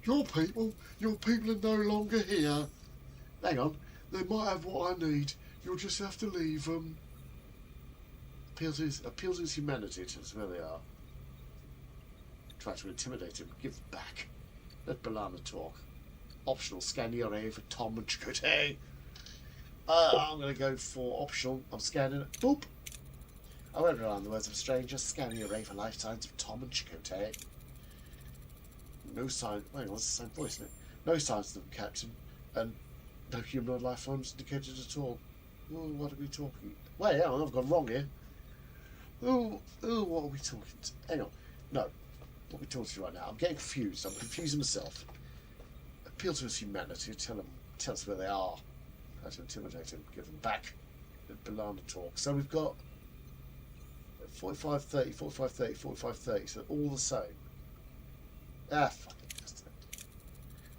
Your people are no longer here. Hang on, they might have what I need. You'll just have to leave them. Appeal to his humanity, that's where they are. Try to intimidate him. Give back. Let Balana talk. Optional, scan the array for Tom and Chakotay. I'm going to go for optional. I'm scanning it. Boop. I won't rely on the words of a stranger. Scan the array for lifetimes of Tom and Chakotay. No sign. Wait, what's the same voice, isn't it? No signs of them, Captain. And no humanoid life forms indicated at all. Oh, what are we talking? Wait, hang on, I've gone wrong here. Oh, what are we talking? Hang on. No. What are we talking to right now? I'm getting confused. I'm confusing myself. Appeal to his humanity. Tell us where they are. How to intimidate him. Give them back. Let Balana talk. So we've got 45, 30, 45, 30, 45, 30. So all the same. Ah, fuck it.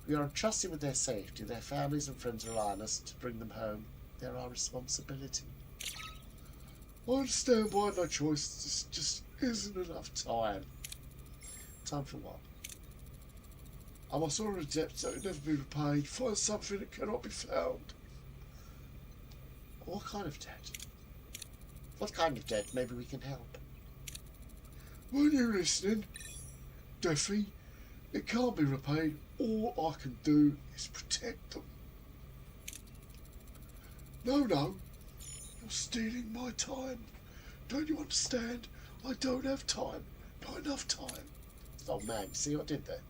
We are entrusted with their safety. Their families and friends rely on us to bring them home. They're our responsibility. I understand why no choice. There just isn't enough time. Time for what? I must order a debt that will never be repaid. Find something that cannot be found. What kind of debt? What kind of debt? Maybe we can help. Weren't you listening? Duffy, it can't be repaid. All I can do is protect them. No, you're stealing my time. Don't you understand? I don't have time. Not enough time. Oh man, see what I did there?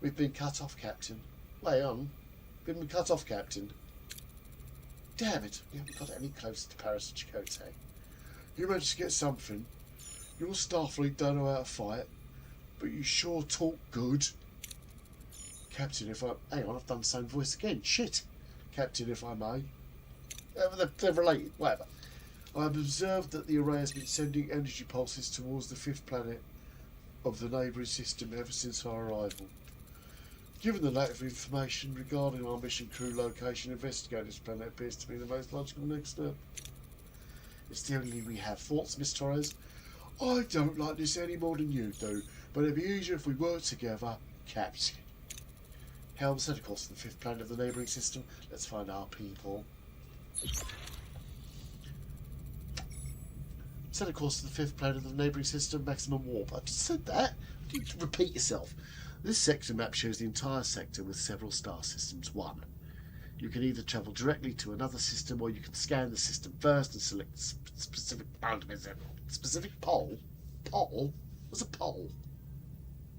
We've been cut off, Captain. Lay on. Been cut off, Captain. Damn it, we haven't got any closer to Paris and Chakotay. You managed to get something. Your Starfleet don't know how to fight, but you sure talk good. Captain, if I... Hang on, I've done the same voice again. Shit. Captain, if I may. They're related, whatever. I have observed that the array has been sending energy pulses towards the fifth planet of the neighbouring system ever since our arrival. Given the lack of information regarding our mission crew location, investigating this planet appears to be the most logical next step. It's the only we have. Thoughts, Miss Torres? I don't like this any more than you do, but it'd be easier if we worked together, Captain. Helm, set a course to the fifth planet of the neighbouring system. Let's find our people. Set a course to the fifth planet of the neighbouring system, maximum warp. I just said that. You need to repeat yourself. This sector map shows the entire sector with several star systems. 1. You can either travel directly to another system, or you can scan the system first and select a specific specific pole. Pole? What's a pole?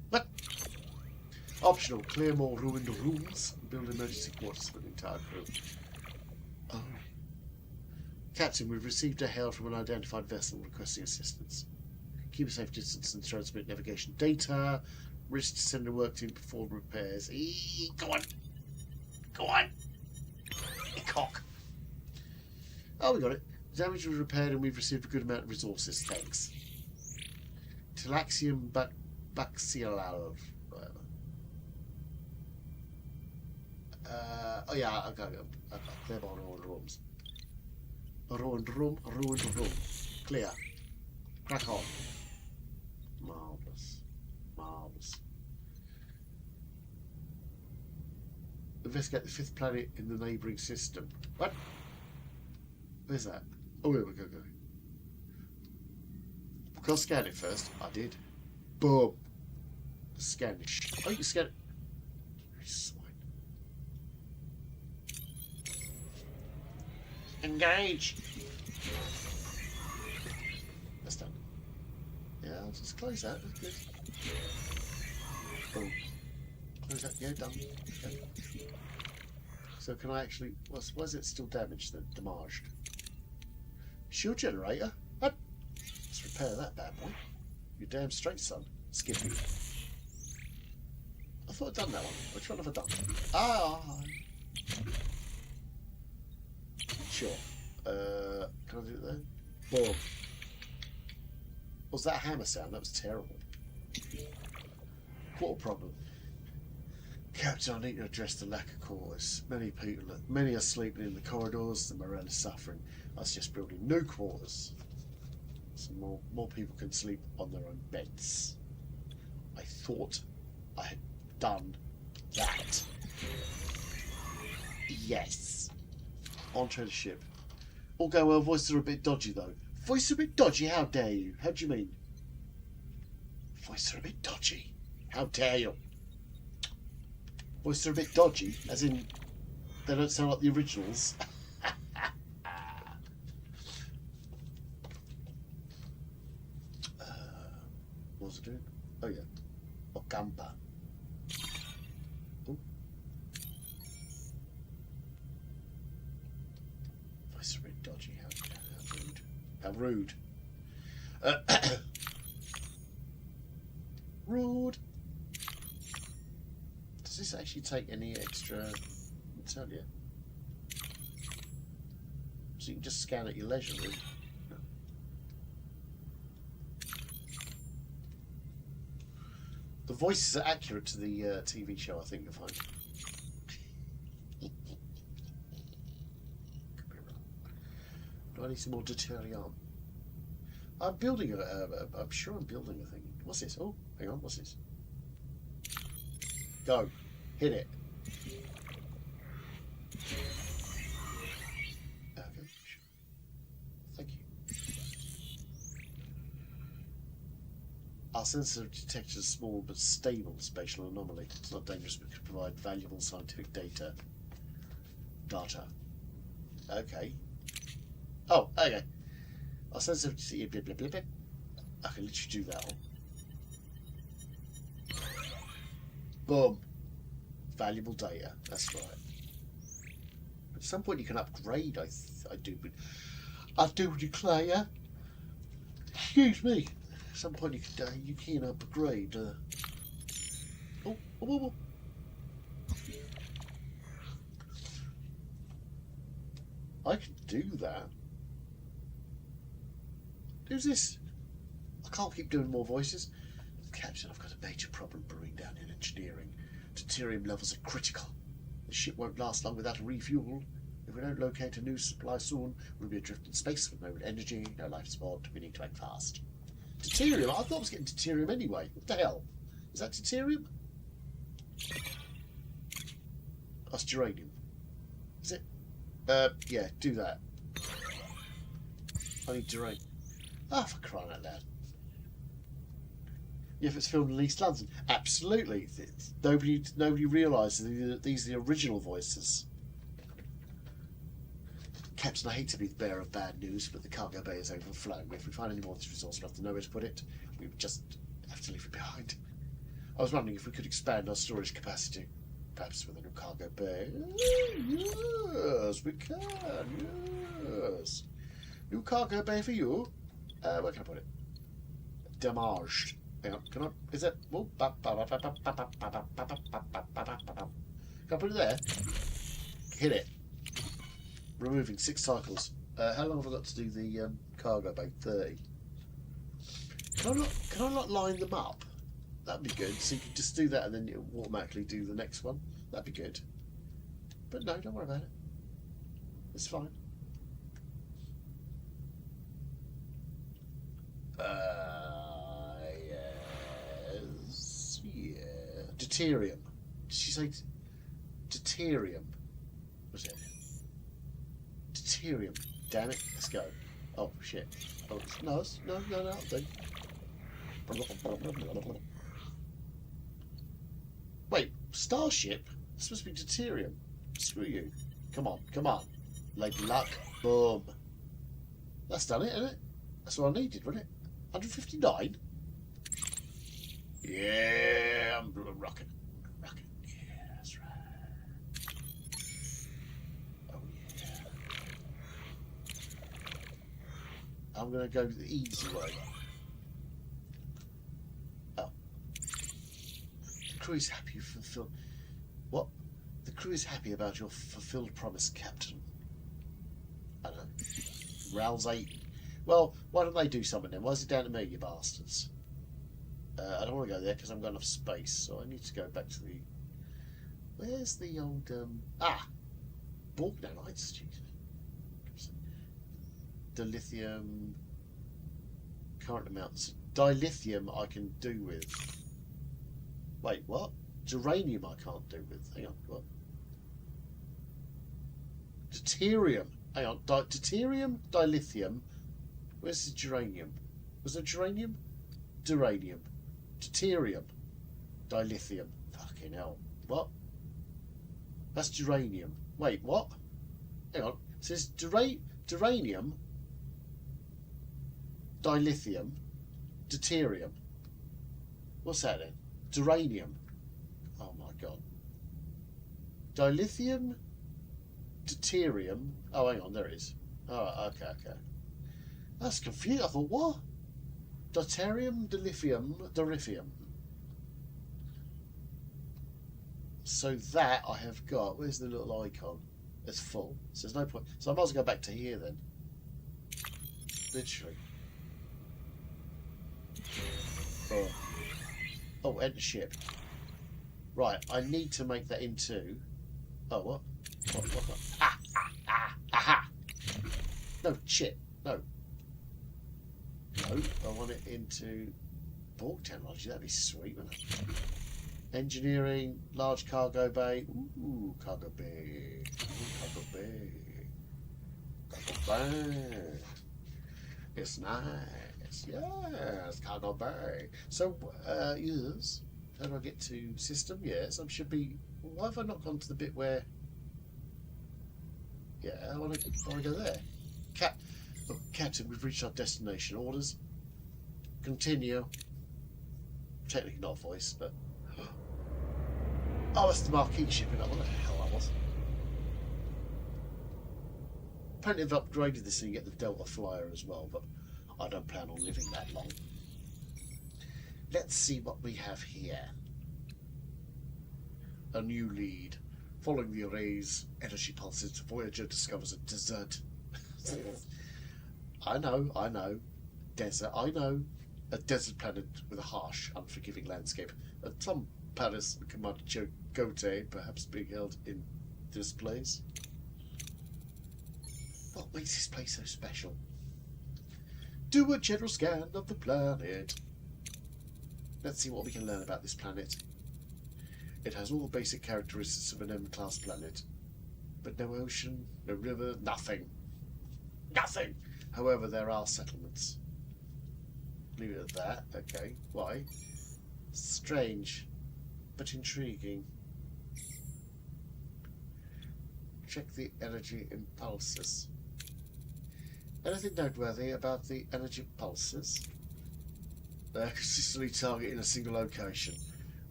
What? Optional. Clear more ruined rooms. Build emergency quarters for the entire crew. Oh. Captain, we've received a hail from an unidentified vessel requesting assistance. Keep a safe distance and transmit navigation data. Risk to send a work team to perform repairs. Go on. Go on. Cock. Oh, we got it. The damage was repaired and we've received a good amount of resources. Thanks. Tilaxium Baxialal. Whatever. Oh yeah, okay. Clear on ruined rooms. Ruined room. Clear. Crack on. Marvellous. Investigate the fifth planet in the neighbouring system. What? Where's that? Oh, here we go. Can I scan it first? I did. Boom. Scan it. Oh, you can scan it. Swine. Engage. That's done. Yeah, I'll just close that. That's good. Boom. Close that. Yeah, done. Okay. So can I actually... Was it still damaged then? Damaged. Shield generator? What? Let's repair that bad boy. You're damn straight, son. Skippy. I thought I'd done that one. Which one have I done? Ah! Sure. Can I do it there? Boom. Was that a hammer sound? That was terrible. Quarter problem. Captain, I need to address the lack of quarters. Many are sleeping in the corridors. The morale is suffering. I suggest building new quarters, so more people can sleep on their own beds. I thought I had done that. Yes. Onto the ship. All go well. Voices are a bit dodgy, though. Voices are a bit dodgy? How dare you? How do you mean? Voices are a bit dodgy. How dare you? Voices are a bit dodgy, as in they don't sound like the originals. What was I doing? Oh yeah, Ocampa. Oh. Voices are a bit dodgy. How rude. How rude. Rude. Does this actually take any extra? I'll tell you. So you can just scan at your leisure, really. No. The voices are accurate to the TV show, I think you'll find. Do I need some more deuterium? I'm building I'm sure I'm building a thing. What's this? Oh, hang on. What's this? Go. Hit it. Okay. Thank you. Our sensor detects a small but stable spatial anomaly. It's not dangerous, but could provide valuable scientific data. Okay. Oh, okay. Our sensor... Blah, blah, blah, blah. I can literally do that one. Boom. Valuable data. That's right. At some point you can upgrade, I do declare. Excuse me. At some point you can upgrade. Oh. I can do that. Who's this? I can't keep doing more voices. Captain, I've got a major problem brewing down in engineering. Deuterium levels are critical. The ship won't last long without a refuel. If we don't locate a new supply soon, we'll be adrift in space with no energy, no life support. We need to act fast. Deuterium? I thought I was getting deuterium anyway. What the hell? Is that deuterium? That's geranium. Is it? Yeah, do that. I need geranium. Ah, for crying out loud. If it's filmed in East London, absolutely. Nobody realises that these are the original voices. Captain, I hate to be the bearer of bad news, but the cargo bay is overflowing. If we find any more of this resource, we'll have to know where to put it. We would just have to leave it behind. I was wondering if we could expand our storage capacity, perhaps with a new cargo bay. Yes, we can. Yes. New cargo bay for you. Where can I put it? Damaged. Hang on, can I? Is it? Oh, can I put it there? Hit it. Removing 6 cycles. How long have I got to do the cargo bay? 30. Can I not line them up? That'd be good. So you can just do that and then you automatically do the next one. That'd be good. But no, don't worry about it. It's fine. Yes. Yeah. Deuterium. Did she say deuterium? Was it? Deuterium. Damn it. Let's go. Oh, shit. Oh, no. Wait, Starship? It's supposed to be deuterium. Screw you. Come on. Lady Luck. Boom. That's done it, isn't it? That's what I needed, wasn't it? 159? Yeah, I'm rocking. Yeah, that's right. Oh, yeah. I'm going to go the easy way. Oh. The crew is happy you fulfilled... What? The crew is happy about your fulfilled promise, Captain. I don't know. Rouse 8. Well, why don't they do something then? Why is it down to me, you bastards? I don't want to go there because I haven't got enough space, so I need to go back to the... Where's the old... Borg nanites, Jesus. Dilithium... Current amounts. Dilithium I can do with... Wait, what? Geranium I can't do with. Hang on, what? Deuterium. Hang on, deuterium, dilithium... Where's the geranium? Was there geranium? Duranium. Deuterium. Dilithium. Fucking hell. What? That's geranium. Wait, what? Hang on. It says duranium, dilithium, deuterium. What's that then? Duranium. Oh my god. Dilithium, deuterium. Oh, hang on. There it is. Oh, okay. That's confusing. I thought, what? Deuterium, dilithium. So that I have got. Where's the little icon? It's full. So there's no point. So I might as well go back to here then. Literally. Oh, enter ship. Right, I need to make that into... Oh, what? What? Aha! No, shit. No. No, I want it into Borg technology. That'd be sweet, wouldn't it? Engineering, large cargo bay. Ooh, cargo bay. Cargo bay. Cargo bay. It's nice. Yes, cargo bay. So, yes. How do I get to system? Yes, I should be. Why have I not gone to the bit where? Yeah, I want to go there. Look, Captain, we've reached our destination. Orders. Continue. Technically not voice, but. Oh, that's the Marquis shipping up. What the hell that was? Apparently they've upgraded this so you get the Delta Flyer as well, but I don't plan on living that long. Let's see what we have here. A new lead. Following the array's energy pulses, Voyager discovers a desert. I know. Desert, I know. A desert planet with a harsh, unforgiving landscape. And some palace and Commander Chakotay perhaps being held in this place. What makes this place so special? Do a general scan of the planet. Let's see what we can learn about this planet. It has all the basic characteristics of an M-class planet. But no ocean, no river, nothing. Nothing! However, there are settlements. Leave it at that. Okay. Why? Strange, but intriguing. Check the energy impulses. Anything noteworthy about the energy pulses? They're consistently targeting a single location.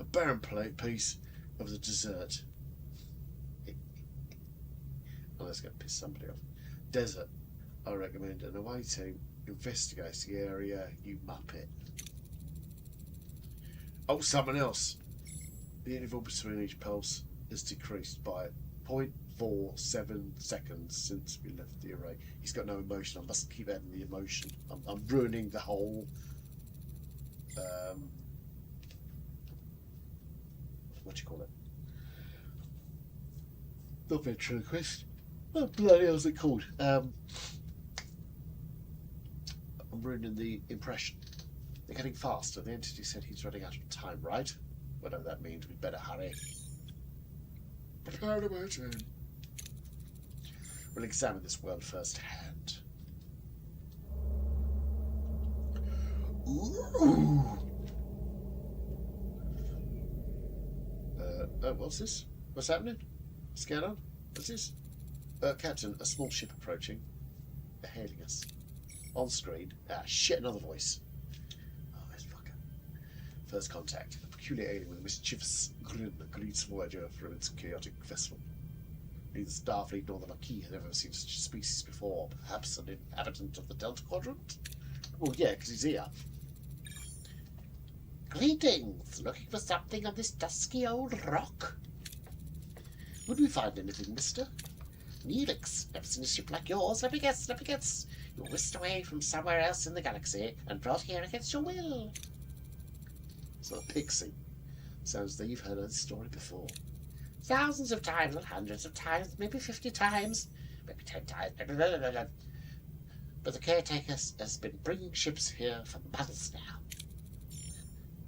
A barren piece of the desert. Oh, that's going to piss somebody off. Desert. I recommend an away team investigates the area, you muppet. Oh, someone else. The interval between each pulse has decreased by 0.47 seconds since we left the array. He's got no emotion. I must keep adding the emotion. I'm ruining the whole what do you call it? Not ventriloquist. What bloody hell's it called? I'm ruining the impression. They're getting faster. The entity said he's running out of time, right? Whatever that means, we'd better hurry. Prepare to waiting. We'll examine this world firsthand. Ooh! What's this? What's happening? What's going on? What's this? Captain, a small ship approaching. They're hailing us. On screen. Ah, shit, another voice. Oh, this fucker. First contact. A peculiar alien with a mischievous grin greets Voyager from its chaotic vessel. Neither Starfleet nor the Marquis had ever seen such a species before. Perhaps an inhabitant of the Delta Quadrant? Well, yeah, because he's here. Greetings! Looking for something on this dusky old rock? Would we find anything, mister? Neelix, never seen a ship like yours. Let me guess. You were whisked away from somewhere else in the galaxy and brought here against your will. So a pixie. Sounds as though you've heard this story before. Thousands of times, not hundreds of times, maybe 50 times, maybe 10 times, maybe... But the caretaker has been bringing ships here for months now.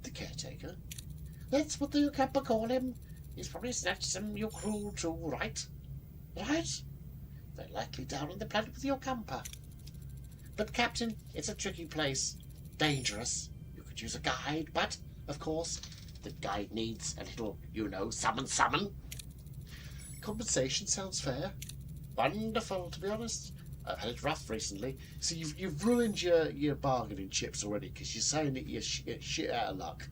The caretaker? That's what the Yocampa call him. He's probably snatched some of your crew too, right? Right? They're likely down on the planet with Yocampa. But, Captain, it's a tricky place. Dangerous. You could use a guide, but, of course, the guide needs a little, summon. Compensation sounds fair. Wonderful, to be honest. I've had it rough recently. So you've ruined your bargaining chips already because you're saying that you're shit out of luck.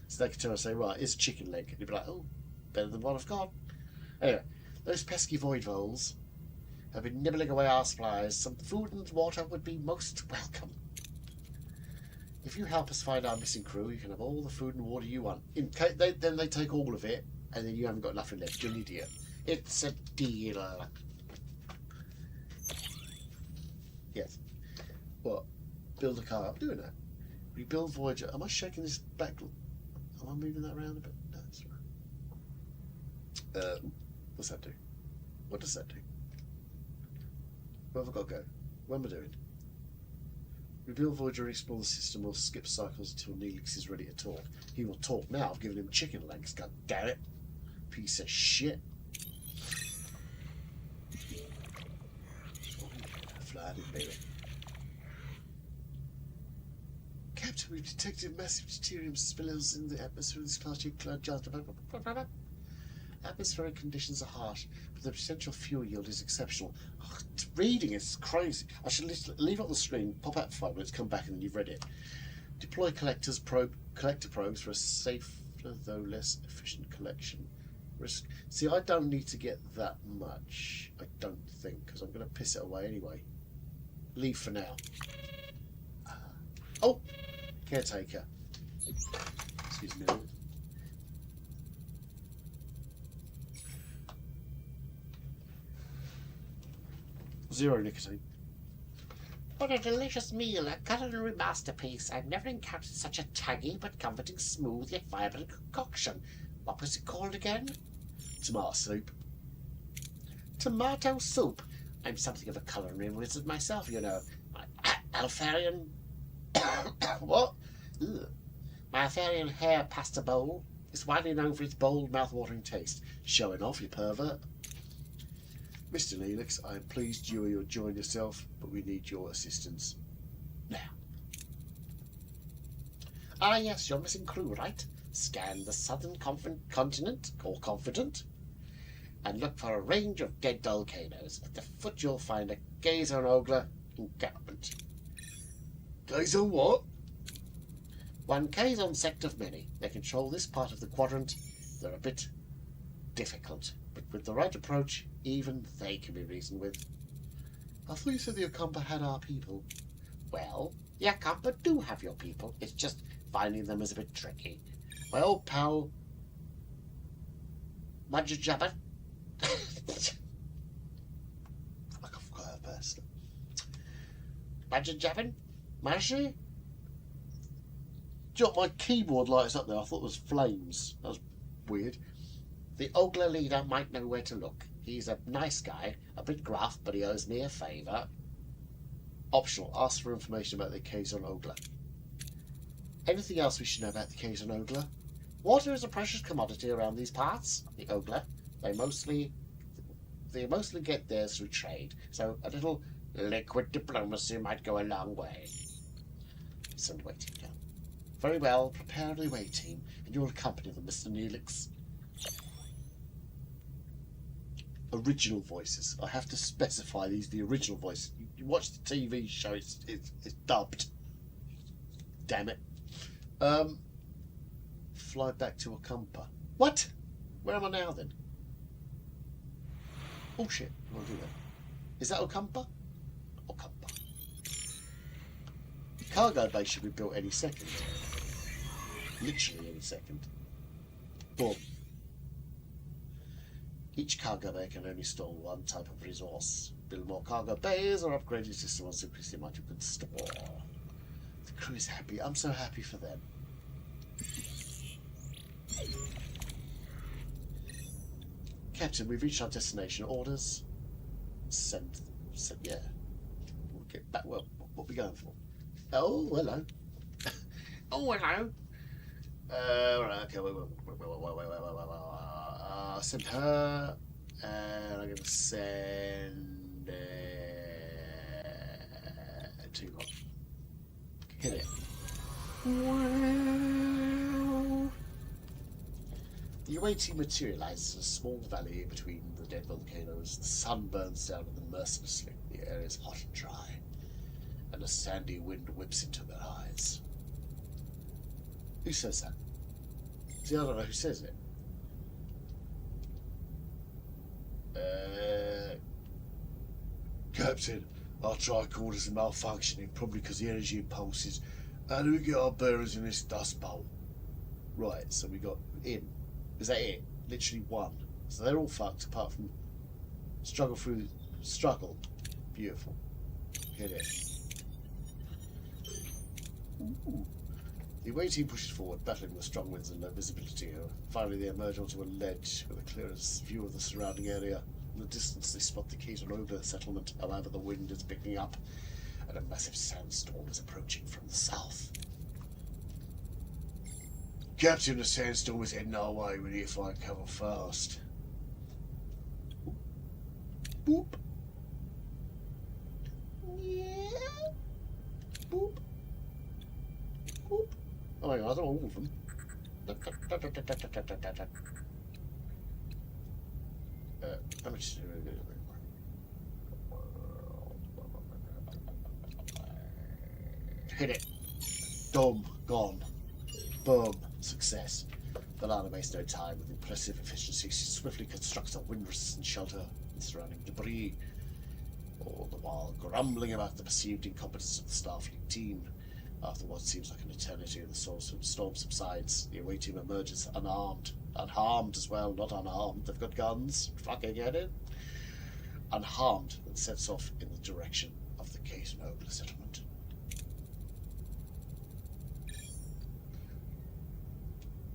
So they can turn and say, right, it's a chicken leg. And you'll be like, oh, better than what I've got. Anyway, those pesky void voles have been nibbling away our supplies. Some food and water would be most welcome. If you help us find our missing crew, you can have all the food and water you want. Then they take all of it, and then you haven't got nothing left. You're an idiot. It's a deal. Yes. What? Build a car. I'm doing that. Rebuild Voyager. Am I shaking this back? Am I moving that around a bit? No, that's right. What's that do? What does that do? Where have I got to go? What am I doing? Rebuild Voyager and explore the system or skip cycles until Neelix is ready to talk. He will talk now. I've given him chicken legs, god damn it. Piece of shit. Oh, yeah, flying it, baby. Captain, we've detected massive deuterium spills in the atmosphere of this class. Atmospheric conditions are harsh, but the potential fuel yield is exceptional. Oh, reading is crazy. I should leave it on the screen, pop out for 5 minutes, come back, and then you've read it. Deploy collector probes for a safer though less efficient collection. Risk. See, I don't need to get that much. I don't think, because I'm going to piss it away anyway. Leave for now. Oh, caretaker. Excuse me. Zero nicotine. What a delicious meal, a culinary masterpiece. I've never encountered such a tangy but comforting, smooth yet vibrant concoction. What was it called again? Tomato soup. Tomato soup. I'm something of a culinary wizard myself, you know. My Alfarian... What? Ugh. My Alfarian hair pasta bowl is widely known for its bold, mouth-watering taste. Showing off, you pervert. Mr. Neelix, I am pleased you are enjoying yourself, but we need your assistance. Now. Ah, yes, your missing crew, right? Scan the southern continent, or confident, and look for a range of dead volcanoes. At the foot you'll find a Geyser and Ogler encampment. Guys on what? One Kazon sect of many. They control this part of the quadrant. They're a bit difficult, but with the right approach, even they can be reasoned with. I thought you said the Okampa had our people. Well, the Okampa do have your people. It's just finding them is a bit tricky. My old pal, Mudjajabba. I forgot her first. Mudjajabba? Mashi? Do you know what, my keyboard lights up there? I thought it was flames. That was weird. The Ogler leader might know where to look. He's a nice guy, a bit gruff, but he owes me a favour. Optional. Ask for information about the Kazon Ogler. Anything else we should know about the Kazon Ogler? Water is a precious commodity around these parts. The Ogler, they mostly get theirs through trade, so a little liquid diplomacy might go a long way. Send away team down. Very well, prepare the away team, and you'll accompany them, Mr. Neelix. Original voices. I have to specify these the original voices. You watch the TV show, it's dubbed. Damn it. Fly back to Okampa. What? Where am I now then? Oh shit, I want to do that. Is that Okampa? Okampa. The cargo bay should be built any second. Literally any second. Boom. Each cargo bay can only store one type of resource. Build more cargo bays or upgrade your system once increase the amount you can store. The crew is happy. I'm so happy for them. Captain, we've reached our destination. Orders. Send yeah. We'll get back. Well, what are we going for? Oh, hello. Oh, hello. Right, okay, wait. Send her, and I'm going to send two more. Hit it. Wow. The away team materializes in a small valley between the dead volcanoes. The sun burns down on them mercilessly. The air is hot and dry, and a sandy wind whips into their eyes. Who says that? See, I don't know who says it. Captain, our tricorders are malfunctioning, probably because the energy impulses. How do we get our bearings in this dust bowl? Right, so we got in. Is that it? Literally one. So they're all fucked apart from struggle. Beautiful. Hit it. Ooh. The away team pushes forward, battling with strong winds and low visibility. Finally, they emerge onto a ledge with a clear view of the surrounding area. In the distance, they spot the Kaiser Ogre settlement. However, the wind is picking up, and a massive sandstorm is approaching from the south. Captain, the sandstorm is heading our way. We need to find cover fast. Boop. Yeah. Boop. Boop. Oh my god, I don't want all of them. How much? Hit it. Dome. Gone. Boom. Success. The ladder wastes no time. With impressive efficiency, she swiftly constructs a wind-resistant shelter and surrounding debris, all the while grumbling about the perceived incompetence of the Starfleet team. After what seems like an eternity, the storm subsides. The away team emerges unarmed. Unharmed as well, not unarmed. They've got guns. Fucking get it? Unharmed, and sets off in the direction of the Kaiser Ogre settlement.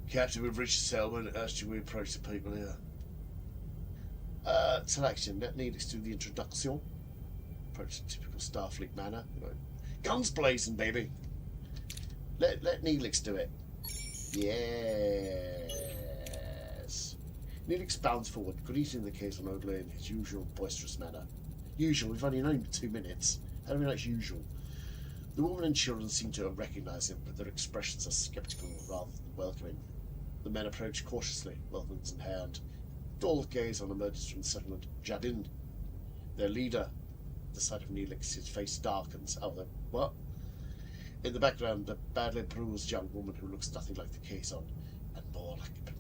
Captain, we've reached the settlement. As do we approach the people here? Selection. Let Neelix do the introduction. Approach the typical Starfleet manner. Guns blazing, baby. Let Neelix do it. Yes. Neelix bounds forward, greeting the Kaiser Ogre in his usual boisterous manner. Usual? We've only known him 2 minutes. How do we know it's usual? The woman and children seem to recognise him, but their expressions are sceptical rather than welcoming. The men approach cautiously, weapons in hand. All gaze on emerges from the settlement. Jabin, their leader. At the sight of Neelix, his face darkens. Oh, what? In the background, a badly bruised young woman who looks nothing like the Kazon, and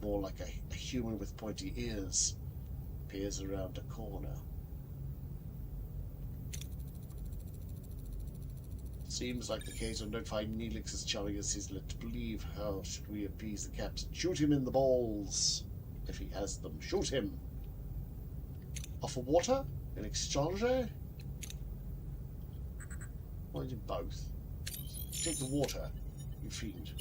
more like a human with pointy ears, peers around a corner. Seems like the Kazon don't find Neelix as charming as he's led to believe. How should we appease the captain? Shoot him in the balls, if he has them. Shoot him. Offer water in exchange? Why do both? Take the water, you fiend.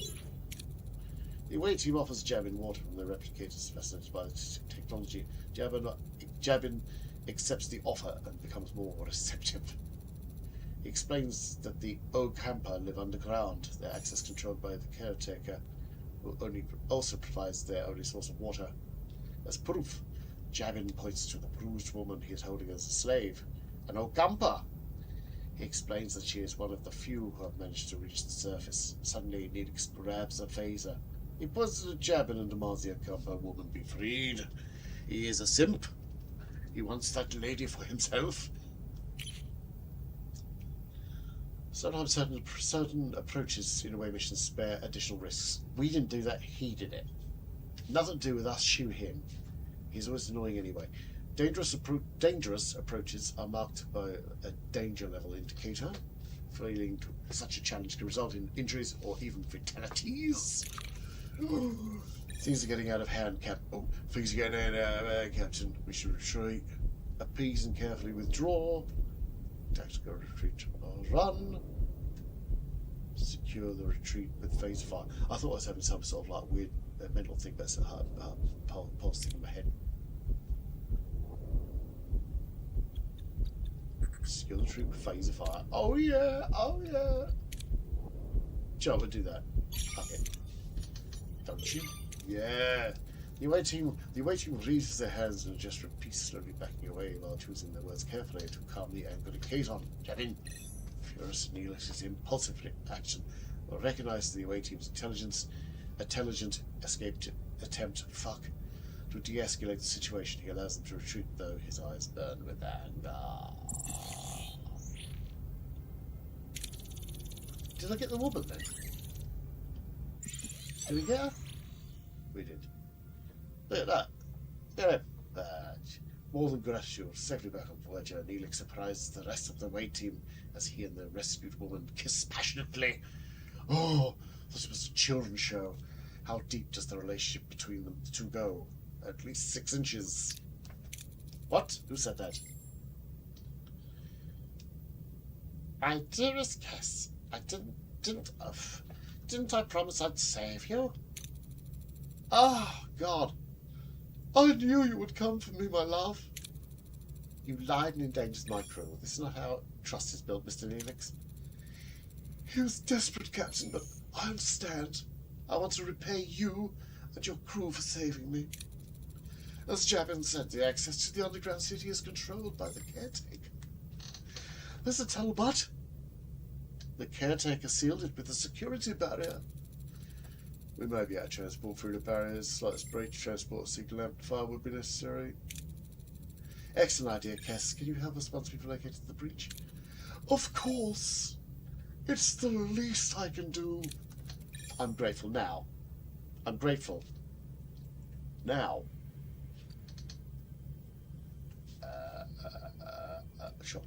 The away team offers Jabin water from their replicators, fascinated by the technology. Jabin accepts the offer and becomes more receptive. He explains that the Ocampa live underground, their access controlled by the caretaker, who also provides their only source of water. As proof, Jabin points to the bruised woman he is holding as a slave. An Ocampa! He explains that she is one of the few who have managed to reach the surface. Suddenly, Neelix grabs a phaser. He points it at Jabin and demands the Ocampa woman be freed. He is a simp. He wants that lady for himself. Sometimes certain approaches in away missions spare additional risks. We didn't do that, he did it. Nothing to do with us, shoot him. He's always annoying anyway. Dangerous approaches are marked by a danger level indicator. Failing to such a challenge can result in injuries or even fatalities. Things are getting out of hand, things are getting out of hand, Captain. We should retreat. Appease and carefully withdraw. Tactical retreat or run. Secure the retreat with phase fire. I thought I was having some sort of like weird mental thing, but it's a pulse thing in my head. Secure the retreat with phase fire. Oh yeah, oh yeah. Joe would do that. Okay. Don't you? Yeah. The away team raises their hands and just repeats, slowly backing away while choosing their words carefully to calm the angry Kazon. Jabin, furious Neelix's impulsive action, will recognize the away team's intelligent attempt to de-escalate the situation. He allows them to retreat, though his eyes burn with anger. Did I get the woman then? Did we get her? We did. Look at that. Look at him. More than gratitude, safely back on Voyager, Neelix surprises the rest of the away team as he and the rescued woman kiss passionately. Oh, this was a children's show. How deep does the relationship between them two go? At least 6 inches. What? Who said that? My dearest Cass, I didn't I promise I'd save you? Oh, God. I knew you would come for me, my love. You lied and endangered my crew. This is not how trust is built, Mr. Neelix. He was desperate, Captain, but I understand. I want to repay you and your crew for saving me. As Jabin said, the access to the underground city is controlled by the caretaker. There's a tunnel, but the caretaker sealed it with a security barrier. We may be able to transport through the barriers. Slightest breach, transport a signal amplifier would be necessary. Excellent idea, Cass. Can you help us once we've located the breach? Of course. It's the least I can do. I'm grateful now. I'm grateful. Now. Sure.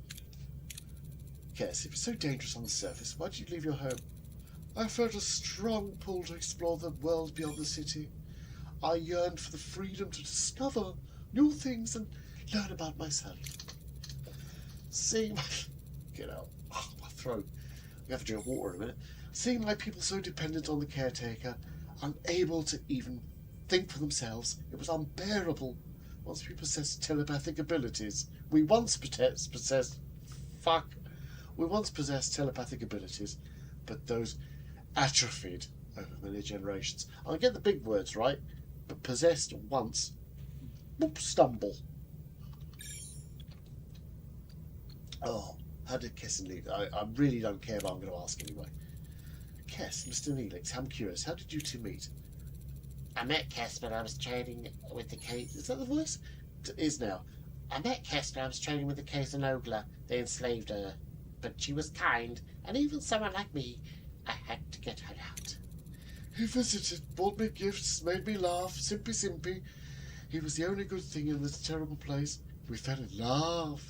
Cass, if it's so dangerous on the surface, why did you leave your home? I felt a strong pull to explore the world beyond the city. I yearned for the freedom to discover new things and learn about myself. Seeing my... Get out. Oh, my throat. We have to drink water in a minute. Seeing my people so dependent on the caretaker, unable to even think for themselves, it was unbearable. Once we possessed telepathic abilities. We once possessed telepathic abilities, but those atrophied over many generations. I get the big words right, but possessed once. Whoop, stumble. Oh, how did Kess and Neelix? I really don't care, but I'm going to ask anyway. Kess, Mr. Neelix, I'm curious. How did you two meet? I met Kess when I was training with the case. Is that the voice? It is now. I met Kess when I was training with the case and Ogla. They enslaved her, but she was kind, and even someone like me, I had to get her out. He visited, bought me gifts, made me laugh, simpy. He was the only good thing in this terrible place. We fell in love.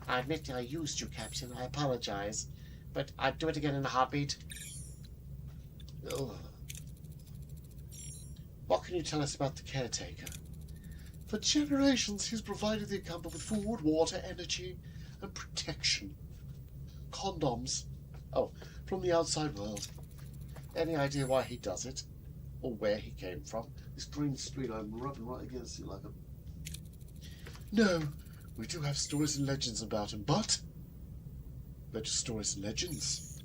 I admit I used you, Captain. I apologize, but I'd do it again in a heartbeat. Ugh. What can you tell us about the caretaker? For generations, he's provided the incumbent with food, water, energy, and protection. Condoms. Oh, from the outside world. Any idea why he does it? Or where he came from? This green screen, I'm rubbing right against it like a... No, we do have stories and legends about him, but... they're just stories and legends.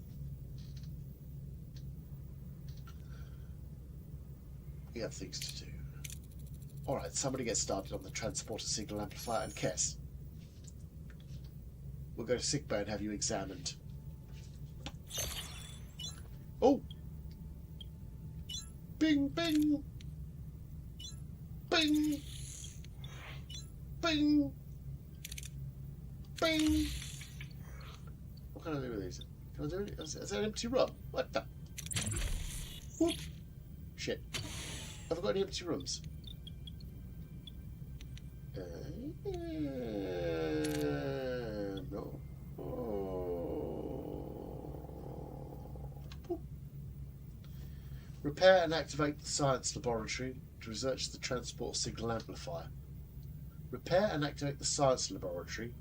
We have things to do. Alright, somebody get started on the transporter signal amplifier and Kess. We'll go to sickbay and have you examined. Oh! Bing, bing! Bing! Bing! Bing! What can I do with these? Can I do it? Is that an empty room? What the? Whoop! Shit. Have I got any empty rooms? No. Oh. Repair and activate the science laboratory to research the transport signal amplifier. Repair and activate the science laboratory.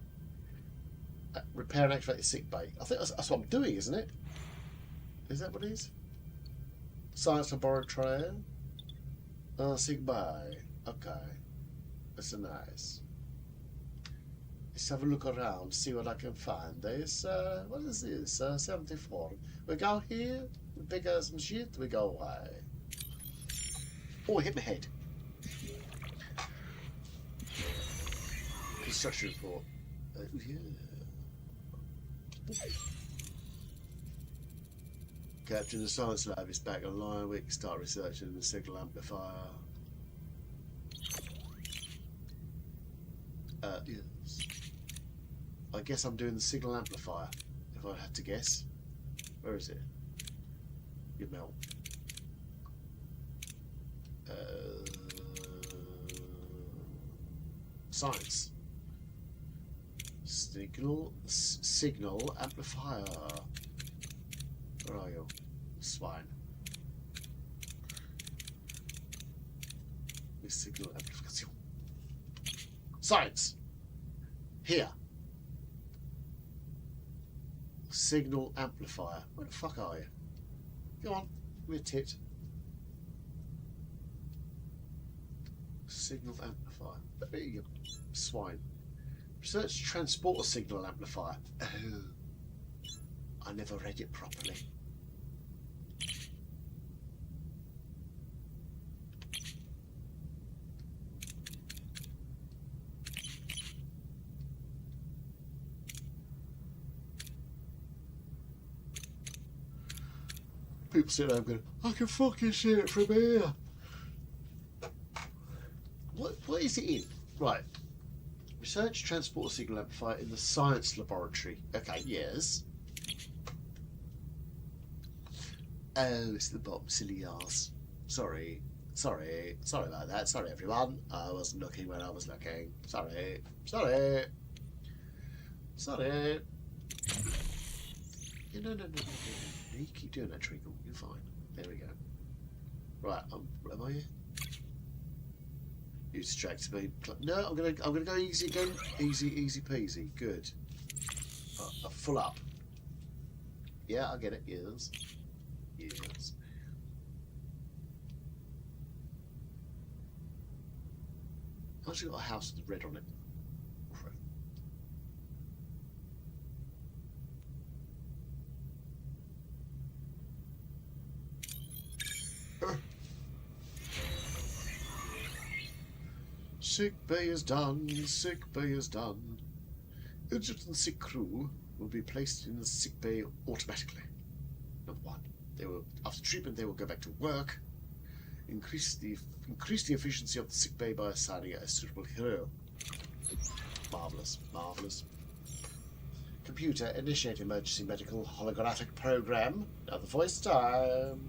Repair and activate the sick bay. I think that's what I'm doing, isn't it? Is that what it is? Science laboratory. Sick bay. Okay. That's nice. Let's have a look around, see what I can find. There's, what is this? 74. We go here, we pick up some shit, we go away. Oh, I hit my head. Construction report. Yeah. Captain, the science lab is back online. We can start researching the signal amplifier. Yes. I guess I'm doing the signal amplifier, if I had to guess. Where is it? You melt. Science. Signal amplifier. Where are you? Swine. Signal amplification. Science. Here. Signal amplifier. Where the fuck are you? Go on. Give me a tit. Signal amplifier. There you go. Swine. Research transporter signal amplifier. Oh, I never read it properly. People sit there going, I can fucking see it from here. What is it in? Right. Research transport signal amplifier in the science laboratory. Okay, yes. Oh, it's the bottom, silly arse. Sorry about that. Sorry, everyone. I wasn't looking when I was looking. Sorry. No. You keep doing that, Treacle. You're fine. There we go. Right, am I here? You distracted me. No, I'm gonna go easy again. Easy peasy. Good. Full up. Yeah, I get it. Yes. I've actually got a house with red on it. Sick bay is done. Injured and sick crew will be placed in the sick bay automatically. Number 1, after treatment they will go back to work. Increase the efficiency of the sick bay by assigning it a suitable hero. Marvelous. Computer, initiate emergency medical holographic program. Now the voice time.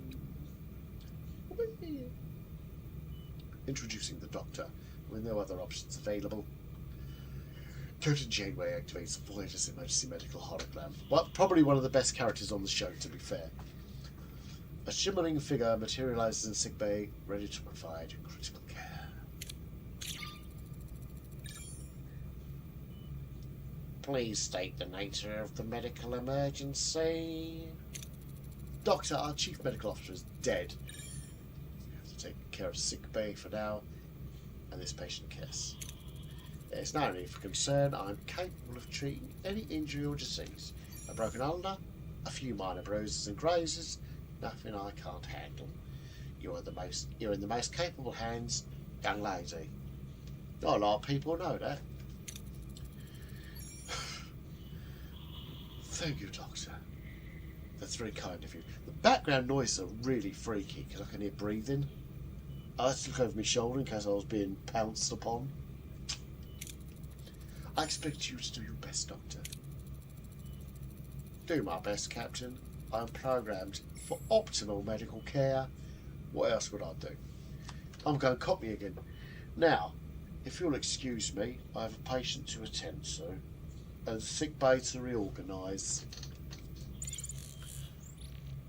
Introducing the doctor. With no other options available, Captain Janeway activates Voyager's emergency medical hologram. Well, probably one of the best characters on the show, to be fair. A shimmering figure materializes in sickbay, ready to provide critical care. Please state the nature of the medical emergency. Doctor, our chief medical officer, is dead. We have to take care of sickbay for now. And this patient cares. There's no need for concern. I'm capable of treating any injury or disease. A broken ulnar, a few minor bruises and grazes, nothing I can't handle. You're in the most capable hands, young lady. Not a lot of people know that. Thank you, Doctor. That's very kind of you. The background noises are really freaky because I can hear breathing. I had to look over my shoulder in case I was being pounced upon. I expect you to do your best, Doctor. Do my best, Captain. I am programmed for optimal medical care. What else would I do? I'm going copy again. Now, if you'll excuse me, I have a patient to attend to and sick bay to reorganise.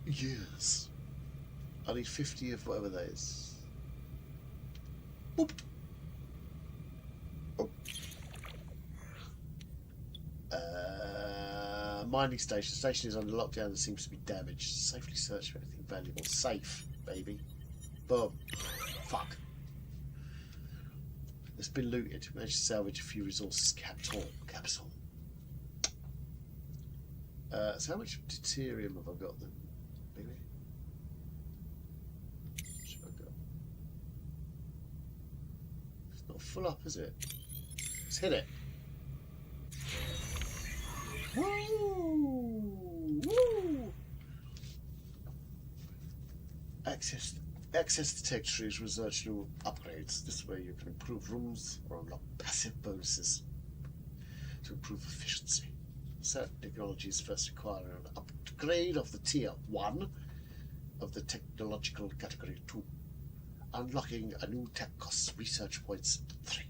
Yes. I need 50 of whatever that is. Boop. Oh. Mining station. Station is under lockdown and seems to be damaged. Safely search for anything valuable. Safe, baby. Boom. Fuck. It's been looted. Managed to salvage a few resources. Capital. So how much deuterium have I got then? Maybe? Should I got? It's not full up, is it? Let's hit it. Woo! Woo! Access the tech trees, research new upgrades. This way you can improve rooms or unlock passive bonuses to improve efficiency. Certain technologies first require an upgrade of the tier 1 of the technological category 2. Unlocking a new tech costs research points 3.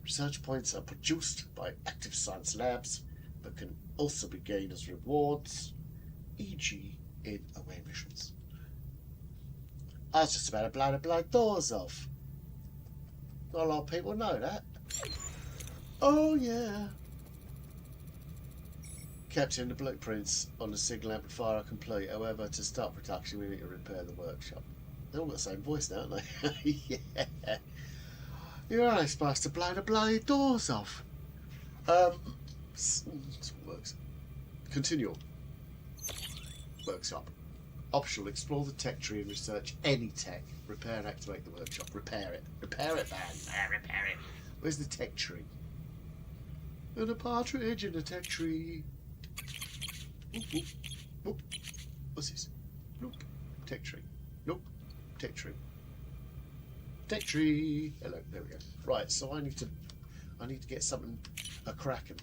Research points are produced by active science labs, but can also be gained as rewards, e.g. in away missions. I was just about to blow doors off. Not a lot of people know that. Oh yeah. Captain, the blueprints on the signal amplifier are complete. However, to start production, we need to repair the workshop. They're all got the same voice now, aren't they? Yeah. You're only supposed to blow the bloody doors off. Works. Continue. Workshop. Optional. Explore the tech tree and research any tech. Repair and activate the workshop. Repair it. Repair it, man. Repair it. Where's the tech tree? And a partridge in a tech tree. Whoop, whoop, whoop. What's this? Nope. Tech tree. Nope. Tech tree. Tech tree. Hello. There we go. Right. So I need to get something a cracking.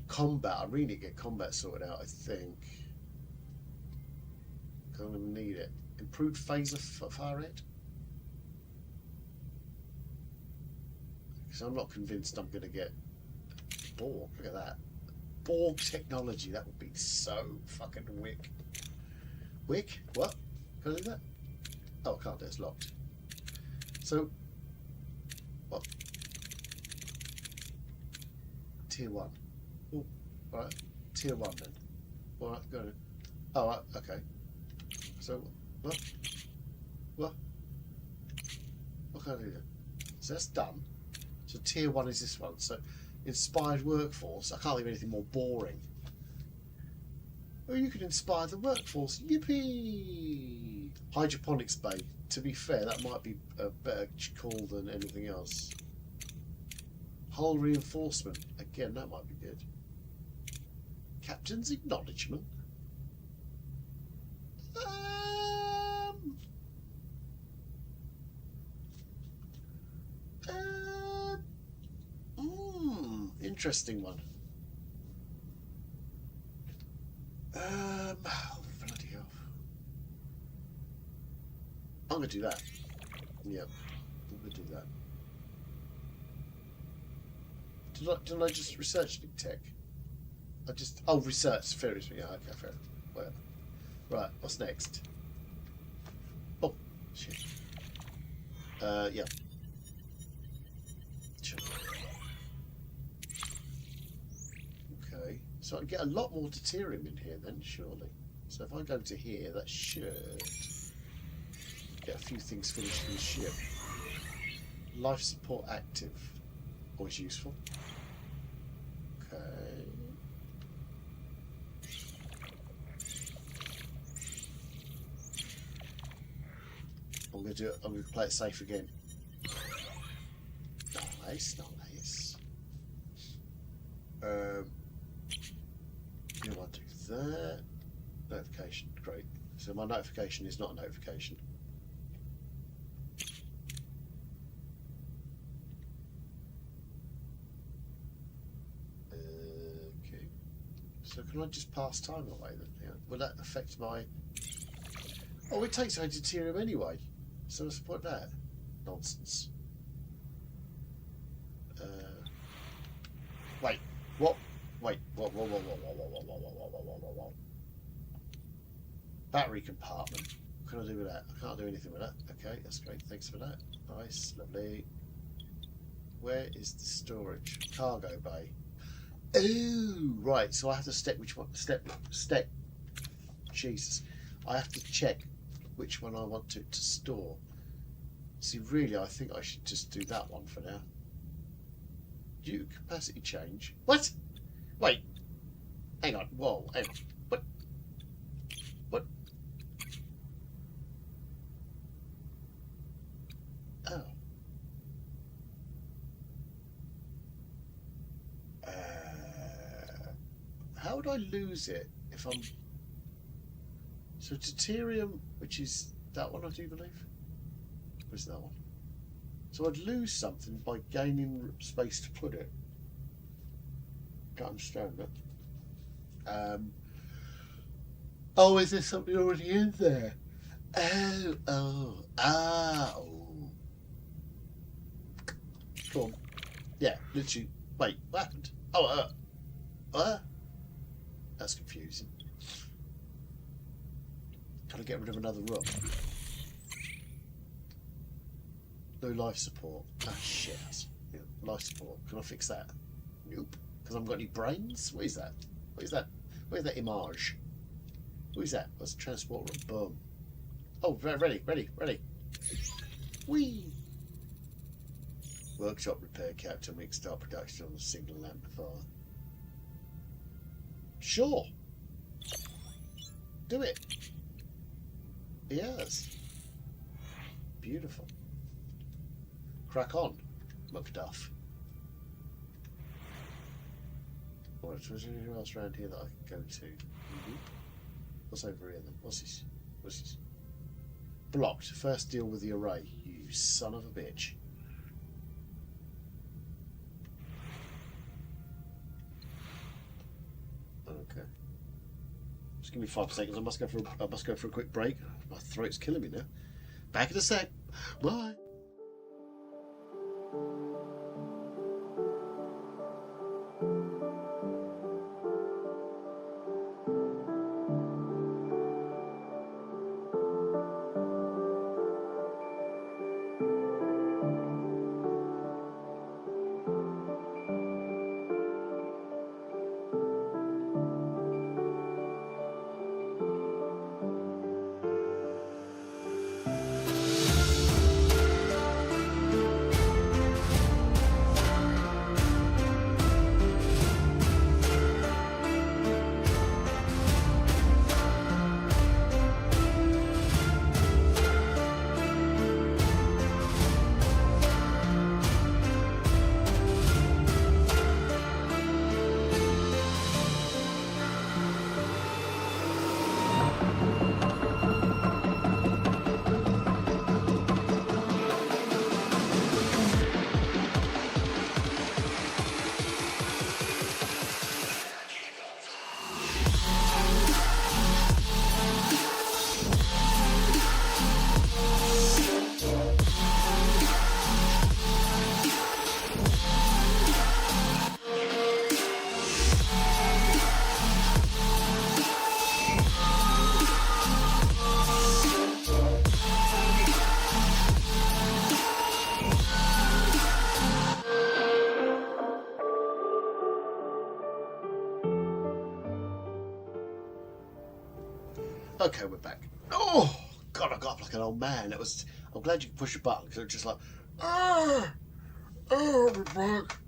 Combat. I really need to get combat sorted out. I think. I'm gonna need it. Improved phaser fire rate. Because I'm not convinced I'm gonna get Borg. Look at that. Borg technology. That would be so fucking wick. Wick? What? Can I do that? Oh, I can't do it. It's locked. So, what? Tier 1. Oh, alright. Tier 1 then. Alright, go on. Oh, right, okay. So, what? What? What can I do then? So that's done. So tier 1 is this one. So, inspired workforce. I can't think of anything more boring. Oh, you can inspire the workforce. Yippee! Hydroponics bay. To be fair, that might be a better call than anything else. Hull reinforcement. Again, that might be good. Captain's acknowledgement. Interesting one. Oh, bloody hell. I'm going to do that. Yep, I'm going to do that. Didn't I just research new tech? Oh, research. Fair enough. Yeah, okay, fair enough. Whatever. Right, what's next? Oh, shit. Yeah. Sure. Okay, so I can get a lot more deuterium in here then, surely. So if I go to here, that should get a few things finished in the ship. Life support active. Always useful. Okay. I'm gonna play it safe again. Nice, nice. You want to do that. Notification, great. So my notification is not a notification. Okay. So can I just pass time away then? Yeah. Will that affect my... Oh, it takes away deuterium anyway. So what's the point of that? Nonsense. Wait, what? Wait, whoa. Battery compartment. What can I do with that? I can't do anything with that. Okay, that's great. Thanks for that. Nice, lovely. Where is the storage? Cargo bay. Oh, right. So I have to step which one? Step. Jesus. I have to check which one I want to store. See, really, I think I should just do that one for now. View capacity change. What? Wait. Hang on. Whoa. Hang on. What? What? Oh. How would I lose it if I'm... So deuterium, which is that one, I do believe. Where's that one? So I'd lose something by gaining space to put it. Can't understand that. Oh, is there something already in there? Oh. Come on. Yeah, literally. Wait, what happened? Oh, that's confusing. Can I get rid of another room? No life support. Ah, shit. Yeah, life support. Can I fix that? Nope. Because I haven't got any brains? What is that? What is that? Where's that image? What is that? That's a transport room. Boom. Oh, ready. Whee! Workshop repair captain. We can start production on the signal amplifier. Sure. Do it. Yes. Beautiful. Crack on, Macduff. What is there anything else around here that I can go to? What's over here then? What's this? What's this? Blocked. First deal with the array. You son of a bitch. Okay. Just give me 5 seconds. I must go for a quick break. My throat's killing me now. Back in a sec. Bye. Okay, we're back. Oh God, I got up like an old man. I'm glad you could push a button because it was just like, I'll be back.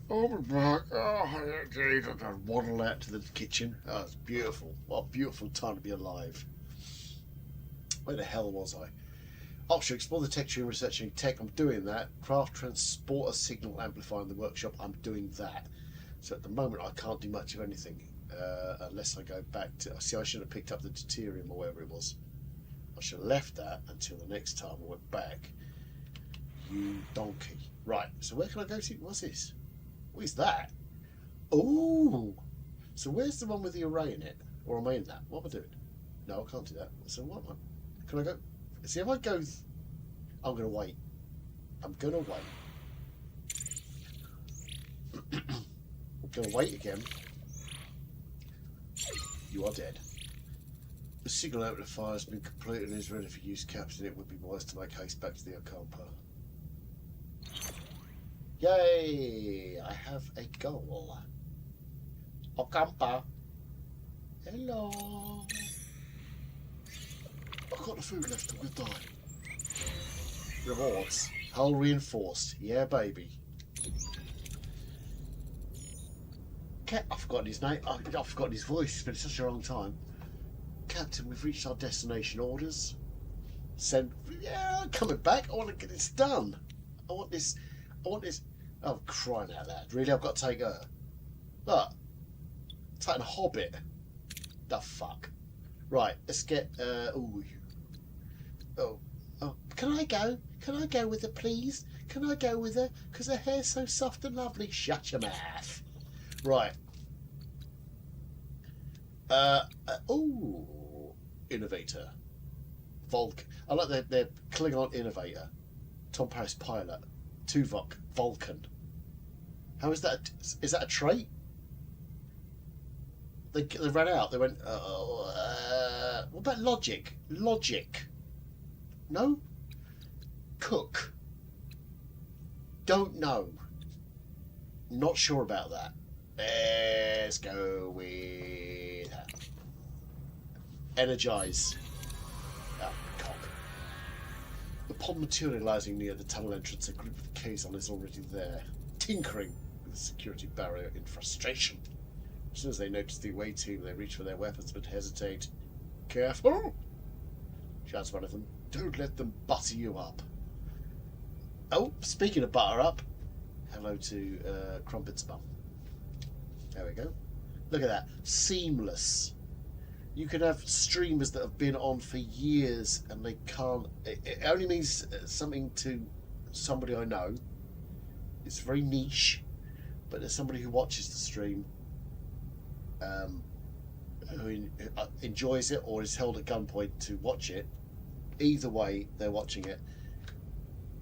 I'll be back. Oh, geez. I waddle out to the kitchen. Oh, it's beautiful. What a beautiful time to be alive. Where the hell was I? Option, explore the tech room, researching tech. I'm doing that. Craft transporter signal amplifier in the workshop. I'm doing that. So at the moment, I can't do much of anything. Unless I go back to... See, I should have picked up the deuterium or whatever it was. I should have left that until the next time I went back. You donkey. Right, so where can I go to? What's this? What is that? Oh! So where's the one with the array in it? Or am I in that? What am I doing? No, I can't do that. So what am I... Can I go... See, if I go... I'm going to wait. I'm going to wait. I'm going to wait again. You are dead. The signal amplifier has been completed and is ready for use, Captain. It would be wise to make haste back to the Ocampa. Yay! I have a goal. Ocampa. Hello. I've got the food left. I'm gonna die. Rewards. Hull reinforced. Yeah, baby. I've forgotten his name. I've forgotten his voice. It's been such a long time. Captain, we've reached our destination. Orders. Send. Yeah, I'm coming back. I want to get this done. I want this. Oh, crying out loud. Really? I've got to take her. Look. Taking a hobbit. The fuck. Right, let's get. Oh. Can I go? Can I go with her, please? Can I go with her? Because her hair's so soft and lovely. Shut your mouth. Right. Innovator. Vulcan. I like their Klingon innovator. Tom Paris pilot. Tuvok. Vulcan. How is that? Is that a trait? They ran out. They went. What about logic? Logic. No. Cook. Don't know. Not sure about that. Let's go with her. Energize. Oh, cock. Upon materialising near the tunnel entrance, a group of Kazon is already there, tinkering with the security barrier in frustration. As soon as they notice the away team, they reach for their weapons but hesitate. "Careful!" shouts one of them. "Don't let them butter you up." Oh, speaking of butter up, hello to Crumpet's mum. There we go. Look at that. Seamless. You can have streamers that have been on for years and they can't... It only means something to somebody I know. It's very niche, but there's somebody who watches the stream, who enjoys it or is held at gunpoint to watch it. Either way, they're watching it.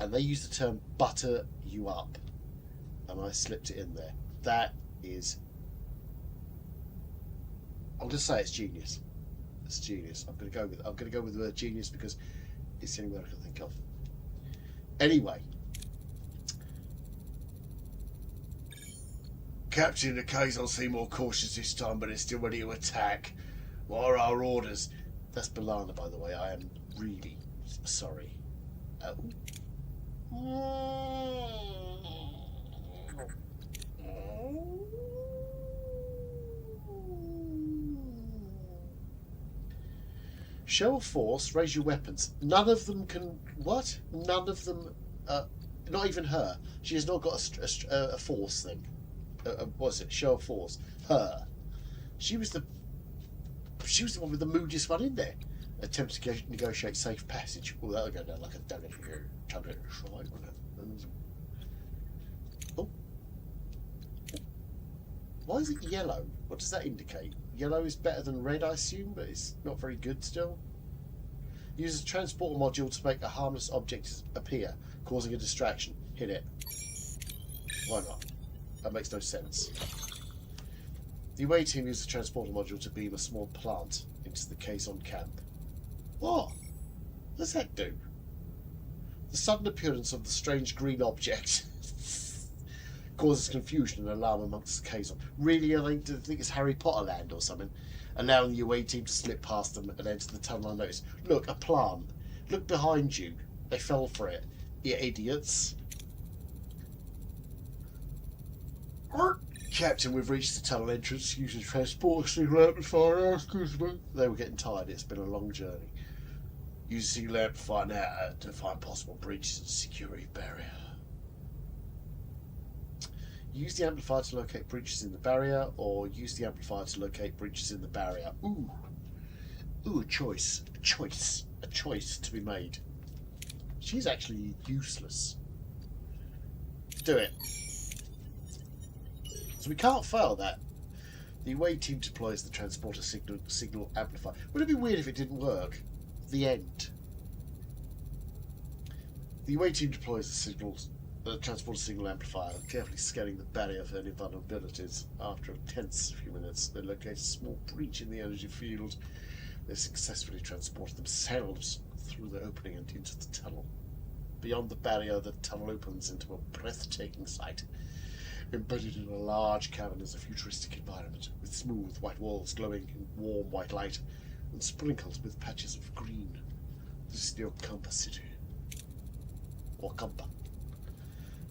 And they use the term butter you up. And I slipped it in there. That is... I'm going to say it's genius. It's genius. I'm going to go with the word genius because it's the only word I can think of. Anyway, Captain, the Kazon seem more cautious this time, but it's still ready to attack. What are our orders? That's Balana, by the way. I am really sorry. Show of force, raise your weapons. None of them can... What? None of them... not even her. She has not got a force thing. What is it? Show of force. Her. She was the one with the moodiest one in there. Attempt to negotiate safe passage. Oh, that'll go down like a donut here. Oh. Why is it yellow? What does that indicate? Yellow is better than red, I assume, but it's not very good still. Use a transporter module to make a harmless object appear, causing a distraction. Hit it. Why not? That makes no sense. The away team used the transporter module to beam a small plant into the Kazon camp. What? What does that do? The sudden appearance of the strange green object causes confusion and alarm amongst the Kazon. Really, do they think it's Harry Potter land or something? Allowing the away team to slip past them and enter the tunnel unnoticed. Look, a plant. Look behind you. They fell for it. You idiots. Captain, we've reached the tunnel entrance. Using transport signal amplifier. Excuse me. They were getting tired. It's been a long journey. Use the signal amplifier now to find possible breaches in the security barrier. Use the amplifier to locate breaches in the barrier, or use the amplifier to locate breaches in the barrier. Ooh. Ooh, a choice. A choice. A choice to be made. She's actually useless. Do it. So we can't fail that. The away team deploys the transporter signal amplifier. Would it be weird if it didn't work? The end. The away team deploys the transporter signal amplifier, carefully scanning the barrier for any vulnerabilities. After a tense few minutes, they locate a small breach in the energy field. They successfully transported themselves through the opening and into the tunnel. Beyond the barrier, the tunnel opens into a breathtaking sight. Embedded in a large cavern is a futuristic environment, with smooth white walls glowing in warm white light, and sprinkled with patches of green. This is the Okampa city. Okampa.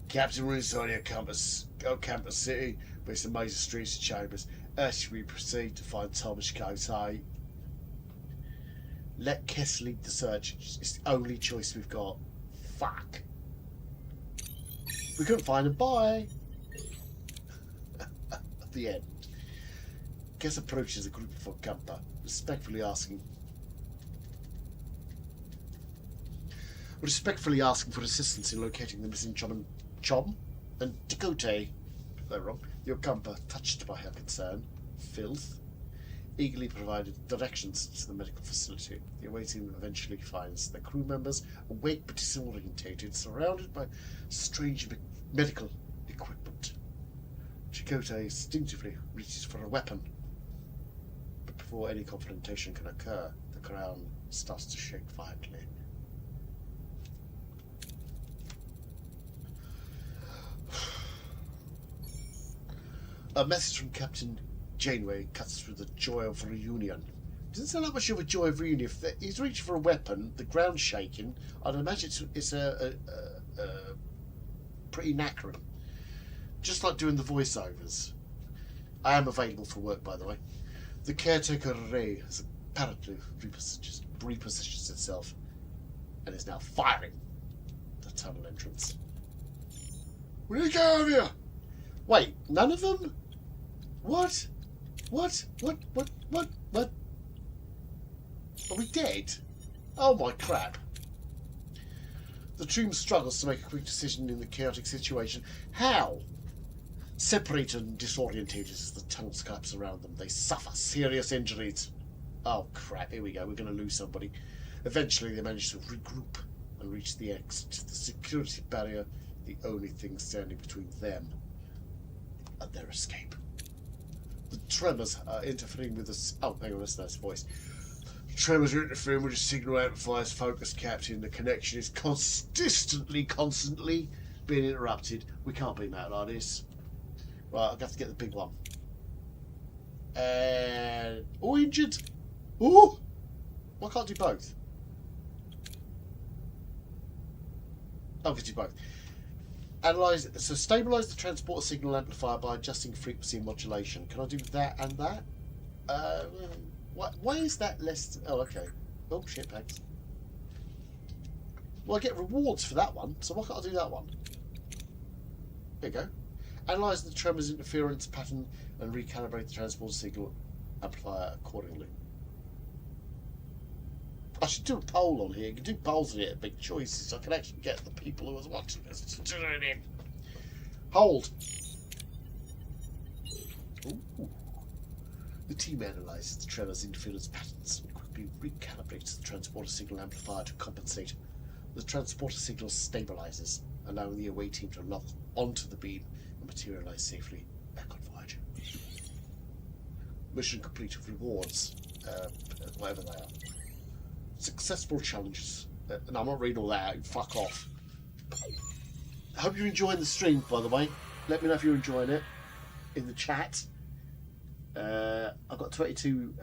Captain, we're inside your Okampa city, with some major streets and chambers. As we proceed to find Thomas Kosei, let Kess lead the search. It's the only choice we've got. Fuck. We couldn't find him. Bye. At the end, Kess approaches a group of Okampa, respectfully asking for assistance in locating the missing Chom and Dakota. They're wrong. The Okampa, touched by her concern, filth, eagerly provided directions to the medical facility. The away team eventually finds their crew members awake but disorientated, surrounded by strange medical equipment. Chakotay instinctively reaches for a weapon, but before any confrontation can occur, the ground starts to shake violently. A message from Captain Janeway cuts through the joy of reunion. Doesn't sound like much of a joy of reunion. If he's reaching for a weapon, the ground's shaking. I'd imagine it's a pretty knackering. Just like doing the voiceovers. I am available for work, by the way. The caretaker Ray has apparently repositions itself and is now firing the tunnel entrance. We need to get out of here! Wait, none of them? What? What? Are we dead? Oh my crap. The team struggles to make a quick decision in the chaotic situation. How? Separated and disorientated as the tunnels collapse around them, they suffer serious injuries. Oh crap, here we go, we're going to lose somebody. Eventually they manage to regroup and reach the exit. The security barrier, the only thing standing between them and their escape. The tremors are interfering with the... Oh, hang on, that's a nice voice. Tremors are interfering with the signal amplifier's focus, Captain. The connection is constantly being interrupted. We can't be mad like this. Right, I've got to get the big one. And... Oh, injured. Oh! Why can't I do both? Oh, I can do both. Analyze... So, stabilise the transporter signal amplifier by adjusting frequency and modulation. Can I do that and that? Why is that less... Oh, okay. Oh, shit bags. Well, I get rewards for that one, so why can't I do that one? There you go. Analyse the tremors interference pattern and recalibrate the transport signal amplifier accordingly. I should do a poll on here. You can do polls on here, big choices. I can actually get the people who are watching this to do it in. Hold. Ooh. The team analyses the tremors interference patterns and quickly recalibrates the transporter signal amplifier to compensate. The transporter signal stabilises, allowing the away team to lock onto the beam and materialise safely back on Voyager. Mission complete with rewards, whatever they are. Successful challenges. And I'm not reading all that out, fuck off. I hope you're enjoying the stream, by the way. Let me know if you're enjoying it in the chat. I've got 22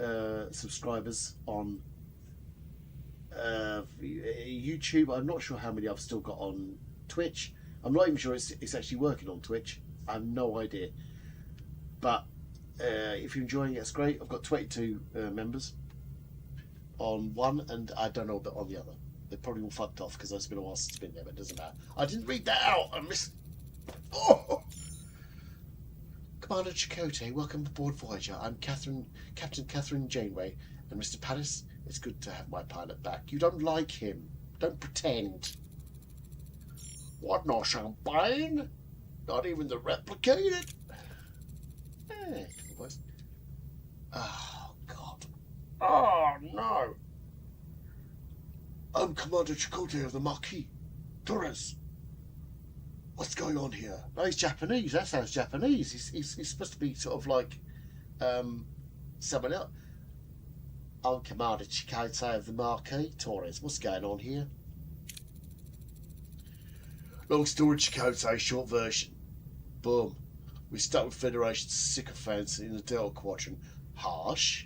subscribers on YouTube. I'm not sure how many I've still got on Twitch. I'm not even sure it's actually working on Twitch. I have no idea. But if you're enjoying it, it's great. I've got 22 members on one, and I don't know about on the other. They're probably all fucked off because it's been a while since it's been there, but it doesn't matter. I didn't read that out. I missed. Oh! Commander Chakotay, welcome aboard Voyager. I'm Captain Catherine Janeway, and Mr. Paris, it's good to have my pilot back. You don't like him. Don't pretend. What, no champagne? Not even the replicated? Hey, boys. Oh, God. Oh, no. I'm Commander Chakotay of the Marquis. Torres. What's going on here? No, he's Japanese. That sounds Japanese. He's supposed to be sort of like someone else. I'm Commander Chakotay of the Marquis. Torres, what's going on here? Long story, Chakotay, short version. Boom. We stuck with Federation sycophants in the Delta Quadrant. Harsh.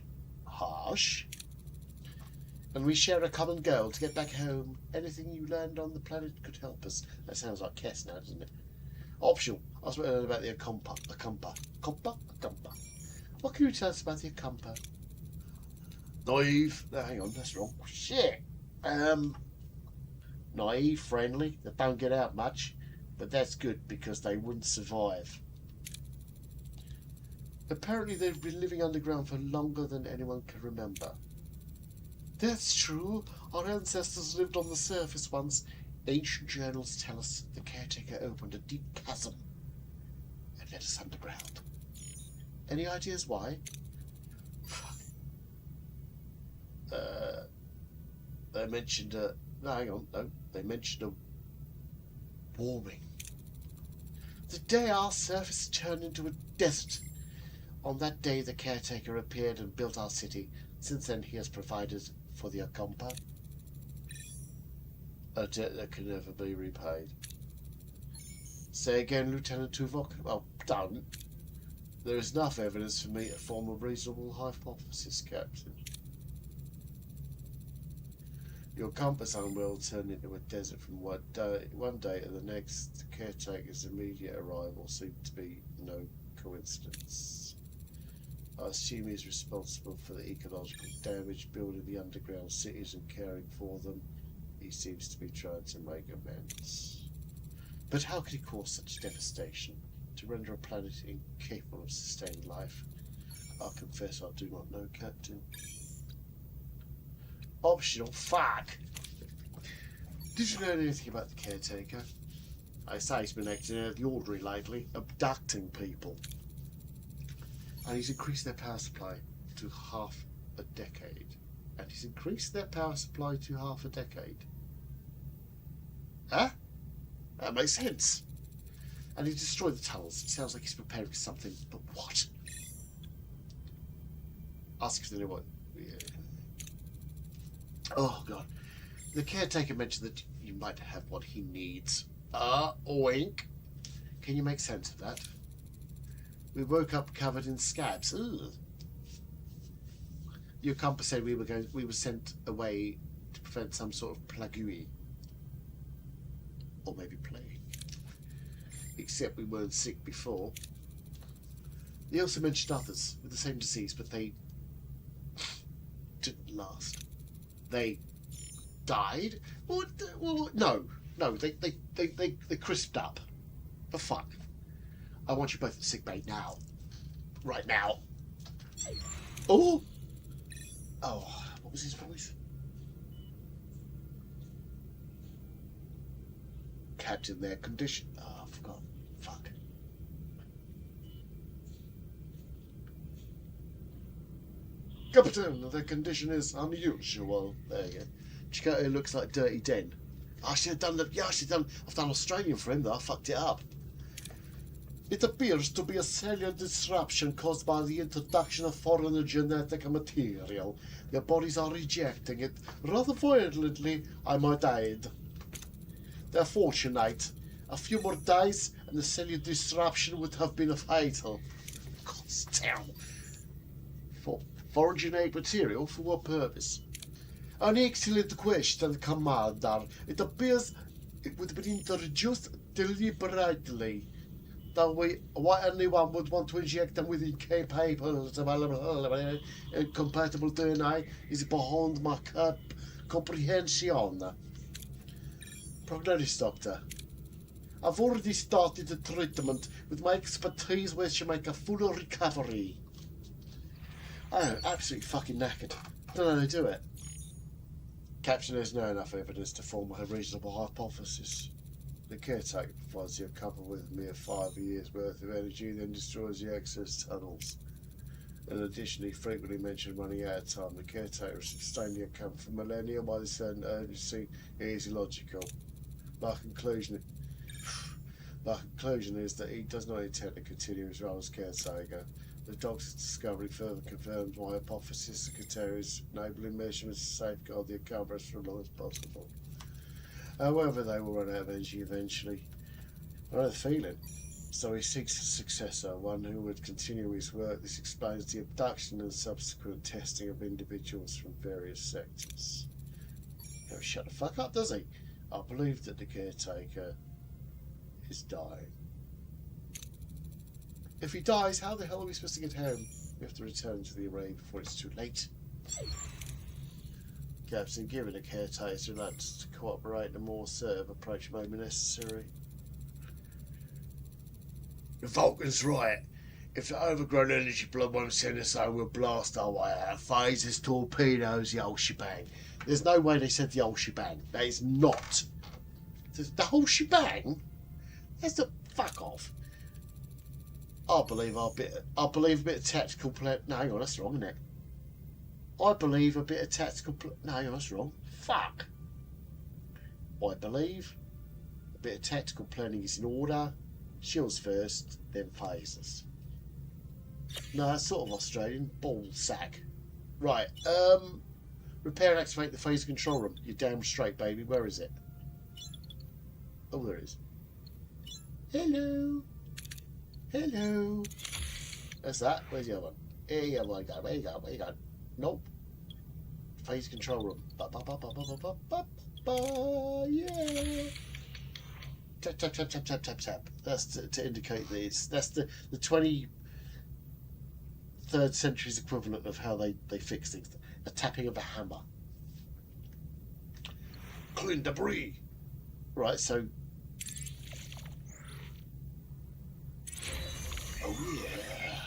And we share a common goal to get back home. Anything you learned on the planet could help us. That sounds like Kess now, doesn't it? Optional. I was learning about the Acampa. What can you tell us about the Acampa? Naive. No, hang on, that's wrong. Shit. Naive, friendly. They don't get out much, but that's good because they wouldn't survive. Apparently, they've been living underground for longer than anyone can remember. That's true. Our ancestors lived on the surface once. Ancient journals tell us the caretaker opened a deep chasm and led us underground. Any ideas why? They mentioned no, hang on, no. They mentioned a warming. The day our surface turned into a desert. On that day, the caretaker appeared and built our city. Since then, he has provided for the Acampa. A debt that can never be repaid. Say again, Lieutenant Tuvok. Well, don't. There is enough evidence for me to form a reasonable hypothesis, Captain. Your comfort zone will turn into a desert from one day to the next. The caretaker's immediate arrival seemed to be no coincidence. I assume he's responsible for the ecological damage, building the underground cities and caring for them. He seems to be trying to make amends. But how could he cause such devastation to render a planet incapable of sustaining life? I confess I do not know, Captain. Optional. Fuck! Did you know anything about the caretaker? I say he's been acting out of the ordinary lately, abducting people. And he's increased their power supply to half a decade. Huh? That makes sense. And he destroyed the tunnels. It sounds like he's preparing for something, but what? Ask if they know what. Yeah. Oh, God. The caretaker mentioned that you might have what he needs. Oink. Can you make sense of that? We woke up covered in scabs. Ugh. Your compass said we were sent away to prevent some sort of plague. Or maybe plague. Except we weren't sick before. They also mentioned others with the same disease, but they didn't last. They died? Well, no, they crisped up. For fuck. I want you both at sickbay now. Right now. Oh! Oh, what was his voice? Captain, their condition. Oh, I forgot. Fuck. Captain, their condition is unusual. There you go. Chakotay looks like Dirty Den. I should have done the. Yeah, I've done Australian for him though. I fucked it up. It appears to be a cellular disruption caused by the introduction of foreign genetic material. Their bodies are rejecting it rather violently, I might add. They're fortunate. A few more days and the cellular disruption would have been fatal. God's damn. For foreign genetic material? For what purpose? An excellent question, Commander. It appears it would have been introduced deliberately. That way, why anyone would want to inject them with incapable incompatible DNA is beyond my comprehension. Prognosis, Doctor. I've already started the treatment. With my expertise, we should make a full recovery. I am absolutely fucking knackered. I don't know how to do it. Captain, there's no enough evidence to form a reasonable hypothesis. The caretaker provides the couple with mere 5 years' worth of energy, then destroys the access tunnels. In addition, he frequently mentioned running out of time. The caretaker has sustained the couple for millennia by the certain urgency. It is illogical. My conclusion is that he does not intend to continue his role as caretaker. The doctor's discovery further confirms my hypothesis. The caretaker is enabling measurements to safeguard the accomplice for as long as possible. However, they will run out of energy eventually. I know the feeling. So he seeks a successor, one who would continue his work. This explains the abduction and subsequent testing of individuals from various sectors. Never shut the fuck up, does he? I believe that the caretaker is dying. If he dies, how the hell are we supposed to get home? We have to return to the array before it's too late. Captain, given the caretaker's reluctance to cooperate, a more assertive approach may be necessary. The Vulcan's right. If the overgrown energy blob won't send us home, we'll blast our way out. Phasers, torpedoes, the whole shebang. There's no way they said the whole shebang. That is not. The whole shebang? That's the fuck off. I believe a bit of tactical plan. No, hang on, that's wrong, isn't it? I believe a bit of tactical. No, hang on, that's wrong. Fuck. I believe a bit of tactical planning is in order. Shields first, then phasers. No, that's sort of Australian. Ball sack. Right. Repair and activate the phaser control room. You're damn straight, baby. Where is it? Oh, there it is. Hello. Hello. That's that. Where's the other one? Here you go. Where you go? Where you go? Where you go? Nope. phase control room. Yeah. Tap, tap, tap, tap, tap, tap, tap. That's to indicate these. That's the 23rd century's equivalent of how they fix things. The tapping of a hammer. Clean debris. Right, so. Oh yeah.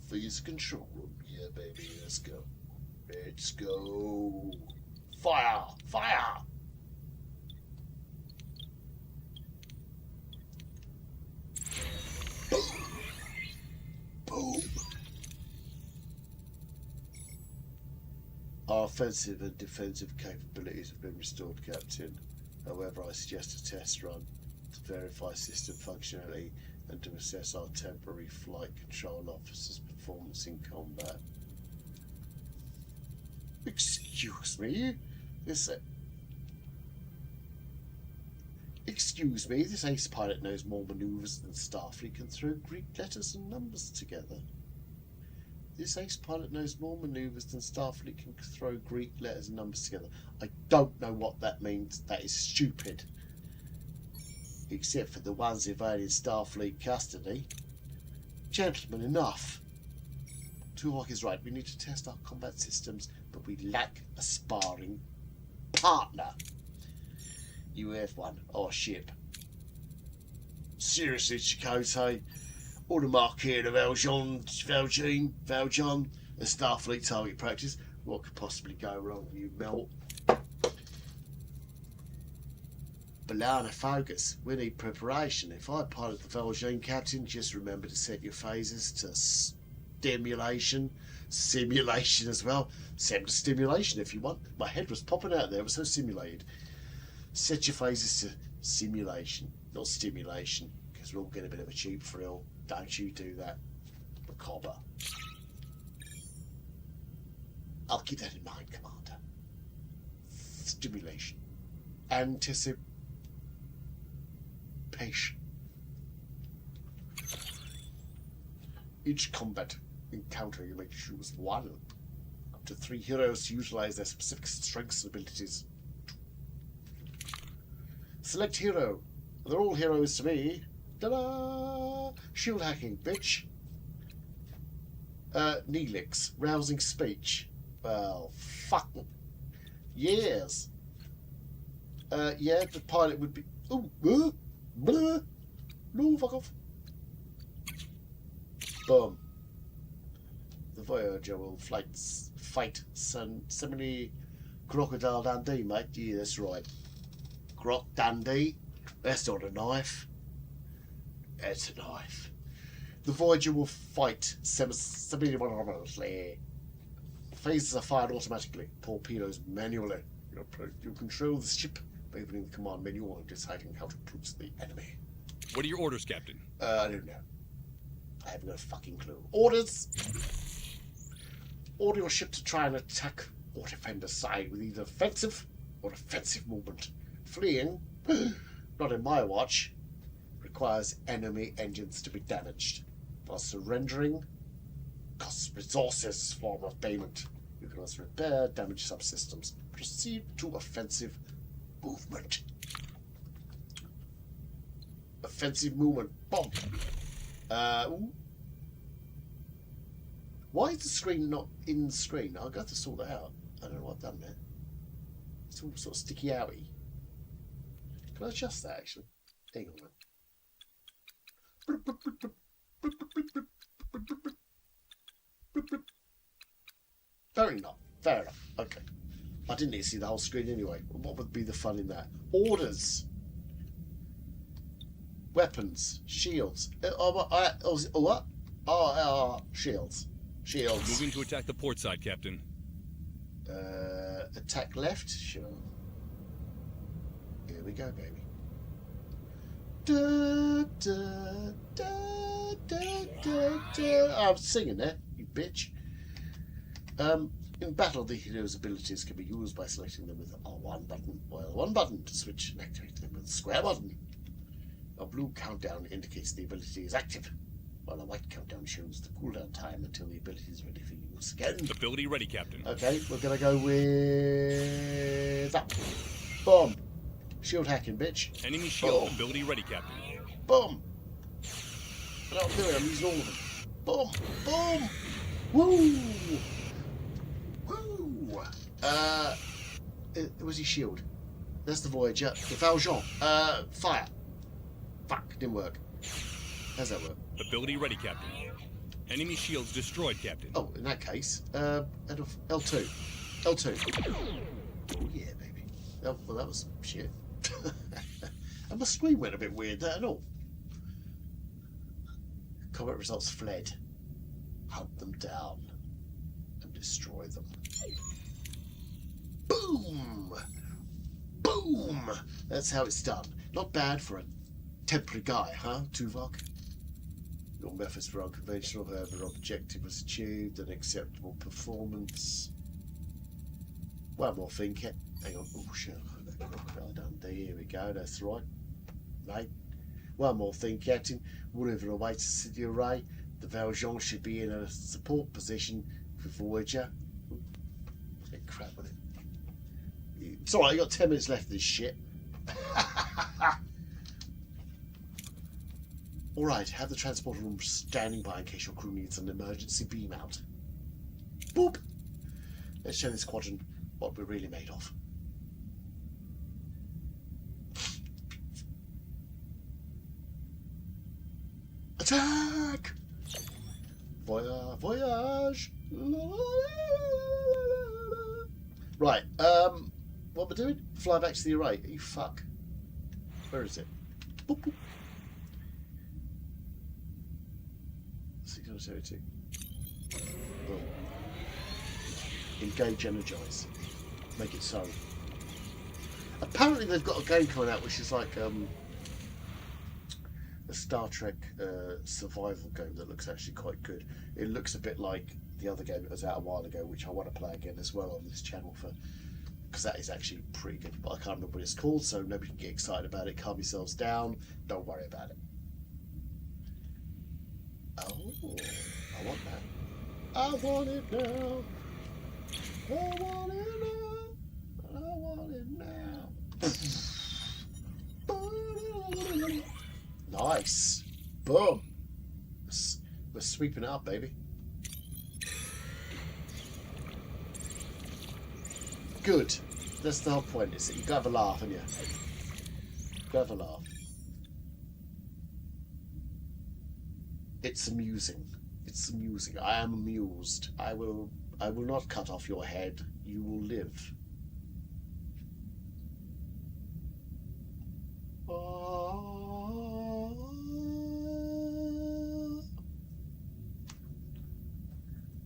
Phase control room. Yeah, baby. Let's go. Let's go. Fire! Fire! Boom! Boom! Our offensive and defensive capabilities have been restored, Captain. However, I suggest a test run to verify system functionality and to assess our temporary flight control officer's performance in combat. Excuse me? Excuse me, this ace pilot knows more manoeuvres than Starfleet can throw Greek letters and numbers together. This ace pilot knows more manoeuvres than Starfleet can throw Greek letters and numbers together. I don't know what that means. That is stupid. Except for the ones evading Starfleet custody. Gentlemen, enough. Tuvok is right. We need to test our combat systems, but we lack a sparring partner. You have one, our ship. Seriously, Chakotay. All the Marquis of Valjean, a Starfleet target practice. What could possibly go wrong, you melt? Balana focus. We need preparation. If I pilot the Valjean, Captain, just remember to set your phasers to simulation as well. Set to stimulation if you want. My head was popping out there. It was so simulated. Set your phasers to simulation, not stimulation, because we'll all get a bit of a cheap thrill. Don't you do that, Macabre. I'll keep that in mind, Commander. Stimulation. Anticipation. Each combat encounter you may choose one. Up to 3 heroes to utilize their specific strengths and abilities. Select hero. They're all heroes to me. Ta-da! Shield hacking, bitch. Neelix. Rousing speech. Well, fuck. Yes. Yeah, the pilot would be... Oh, no, fuck off. Boom. The Voyager will fight Semini Crocodile Dundee, mate. Yeah, that's right. Croc Dundee. That's not a knife. It's a knife. The Voyager will fight Semini. Phasers are fired automatically. Torpedoes manually. You control the ship by opening the command menu and deciding how to approach the enemy. What are your orders, Captain? I don't know. I have no fucking clue. Orders! Order your ship to try and attack or defend a side with either offensive or defensive movement. Fleeing, not in my watch, requires enemy engines to be damaged. While surrendering costs resources as form of payment. You can also repair damaged subsystems. Proceed to offensive movement. Offensive movement. Bomb. Why is the screen not in screen? I'll have to sort that out. I don't know what I've done there. It's all sort of sticky outy. Can I adjust that actually? Hang on. Fair enough. Fair enough. Okay. I didn't need to see the whole screen anyway. What would be the fun in that? Orders. Weapons. Shields. What? Shields. Shields. Moving to attack the port side, Captain. Attack left? Sure. Here we go, baby. Da, da, da, da, da, da. I'm singing there, you bitch. In battle, the hero's abilities can be used by selecting them with R1 button, while one button to switch and activate them with the square button. A blue countdown indicates the ability is active, While the white countdown shows the cooldown time until the ability is ready for use again. Ability ready, Captain. Okay, we're going to go with that. Boom. Shield hacking, bitch. Enemy shield Boom. ability ready, Captain. Boom. What I'm doing, I'm using all of them. Boom. Boom. Woo. Woo. It was his shield. That's the Voyager. The Valjean. Fire. Fuck, didn't work. How's that work? Ability ready, Captain. Enemy shields destroyed, Captain. Oh, in that case, L2. L2. Oh, yeah, baby. Oh, well, that was shit. And my screen went a bit weird, that and all. Combat results fled. Hunt them down. And destroy them. Boom! Boom! That's how it's done. Not bad for a temporary guy, huh, Tuvok? Your methods were unconventional, however, an objective was achieved, an acceptable performance. One more thing, hang on. Oh, shit. Crocodile Dundee. Here we go. That's right, mate. One more thing, Captain. Whatever awaits the city array, the Valjean should be in a support position for Voyager. Get crap with it. It's alright, you got 10 minutes left of this shit. Alright, have the transporter room standing by in case your crew needs an emergency beam out. Boop! Let's show this squadron what we're really made of. Attack! Voyage! Right, what we're doing? Fly back to the array. You fuck. Where is it? Boop, boop. 672. Boom. Engage, energize. Make it so. Apparently they've got a game coming out which is like a Star Trek survival game that looks actually quite good. It looks a bit like the other game that was out a while ago, which I want to play again as well on this channel because that is actually pretty good. But I can't remember what it's called, so nobody can get excited about it. Calm yourselves down. Don't worry about it. Oh, I want that. I want it now. I want it now. I want it now. Nice. Boom. We're sweeping it up, baby. Good. That's the whole point. Is that you gotta have a laugh, haven't you? Gotta have a laugh. It's amusing. It's amusing. I am amused. I will not cut off your head. You will live.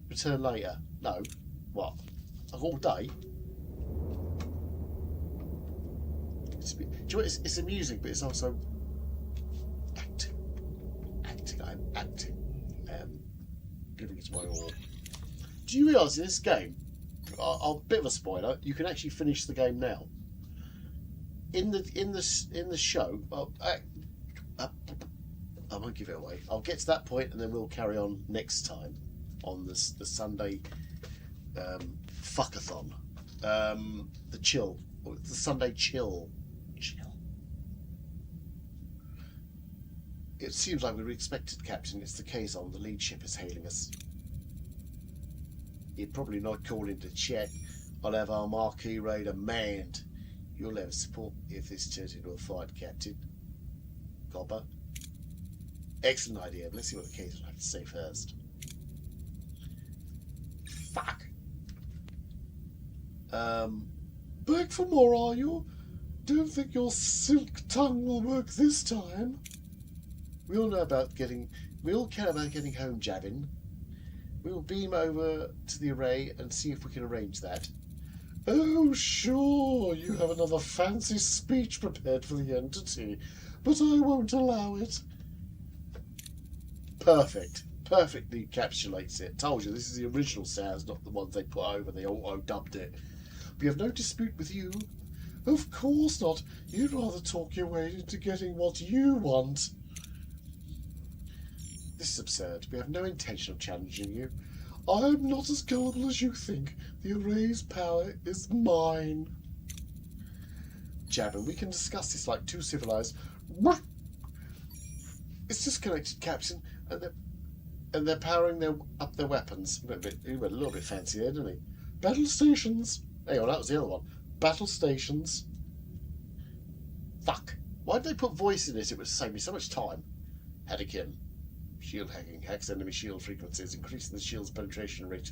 Return later. No. What? I've got all day. Do you know what? It's amusing, but it's also acting. I'm acting. Giving it my all. Do you realise in this game, a bit of a spoiler, you can actually finish the game now. In the show, I won't give it away. I'll get to that point and then we'll carry on next time on the Sunday fuckathon. The Sunday chill. It seems like we were expected, Captain. It's the Kazon. The lead ship is hailing us. You're probably not calling to check. I'll have our marquee raider manned. You'll have support if this turns into a fight, Captain. Copper. Excellent idea, but let's see what the Kazon have to say first. Fuck. Back for more, are you? Don't think your silk tongue will work this time. We all care about getting home, Javin. We'll beam over to the array and see if we can arrange that. Oh, sure, you have another fancy speech prepared for the entity, but I won't allow it. Perfect. Perfectly encapsulates it. Told you, this is the original sounds, not the ones they put over. They auto-dubbed it. We have no dispute with you. Of course not. You'd rather talk your way into getting what you want. This is absurd. We have no intention of challenging you. I am not as gullible as you think. The array's power is mine. Jabber, we can discuss this like two civilized. It's disconnected, Captain, and they're powering up their weapons. He went a little bit fancy there, didn't he? Battle stations. Hang on, that was the other one. Battle stations. Fuck. Why did they put voice in it? It would save me so much time. Hacking. Shield hacking. Hacks enemy shield frequencies, increasing the shield's penetration rate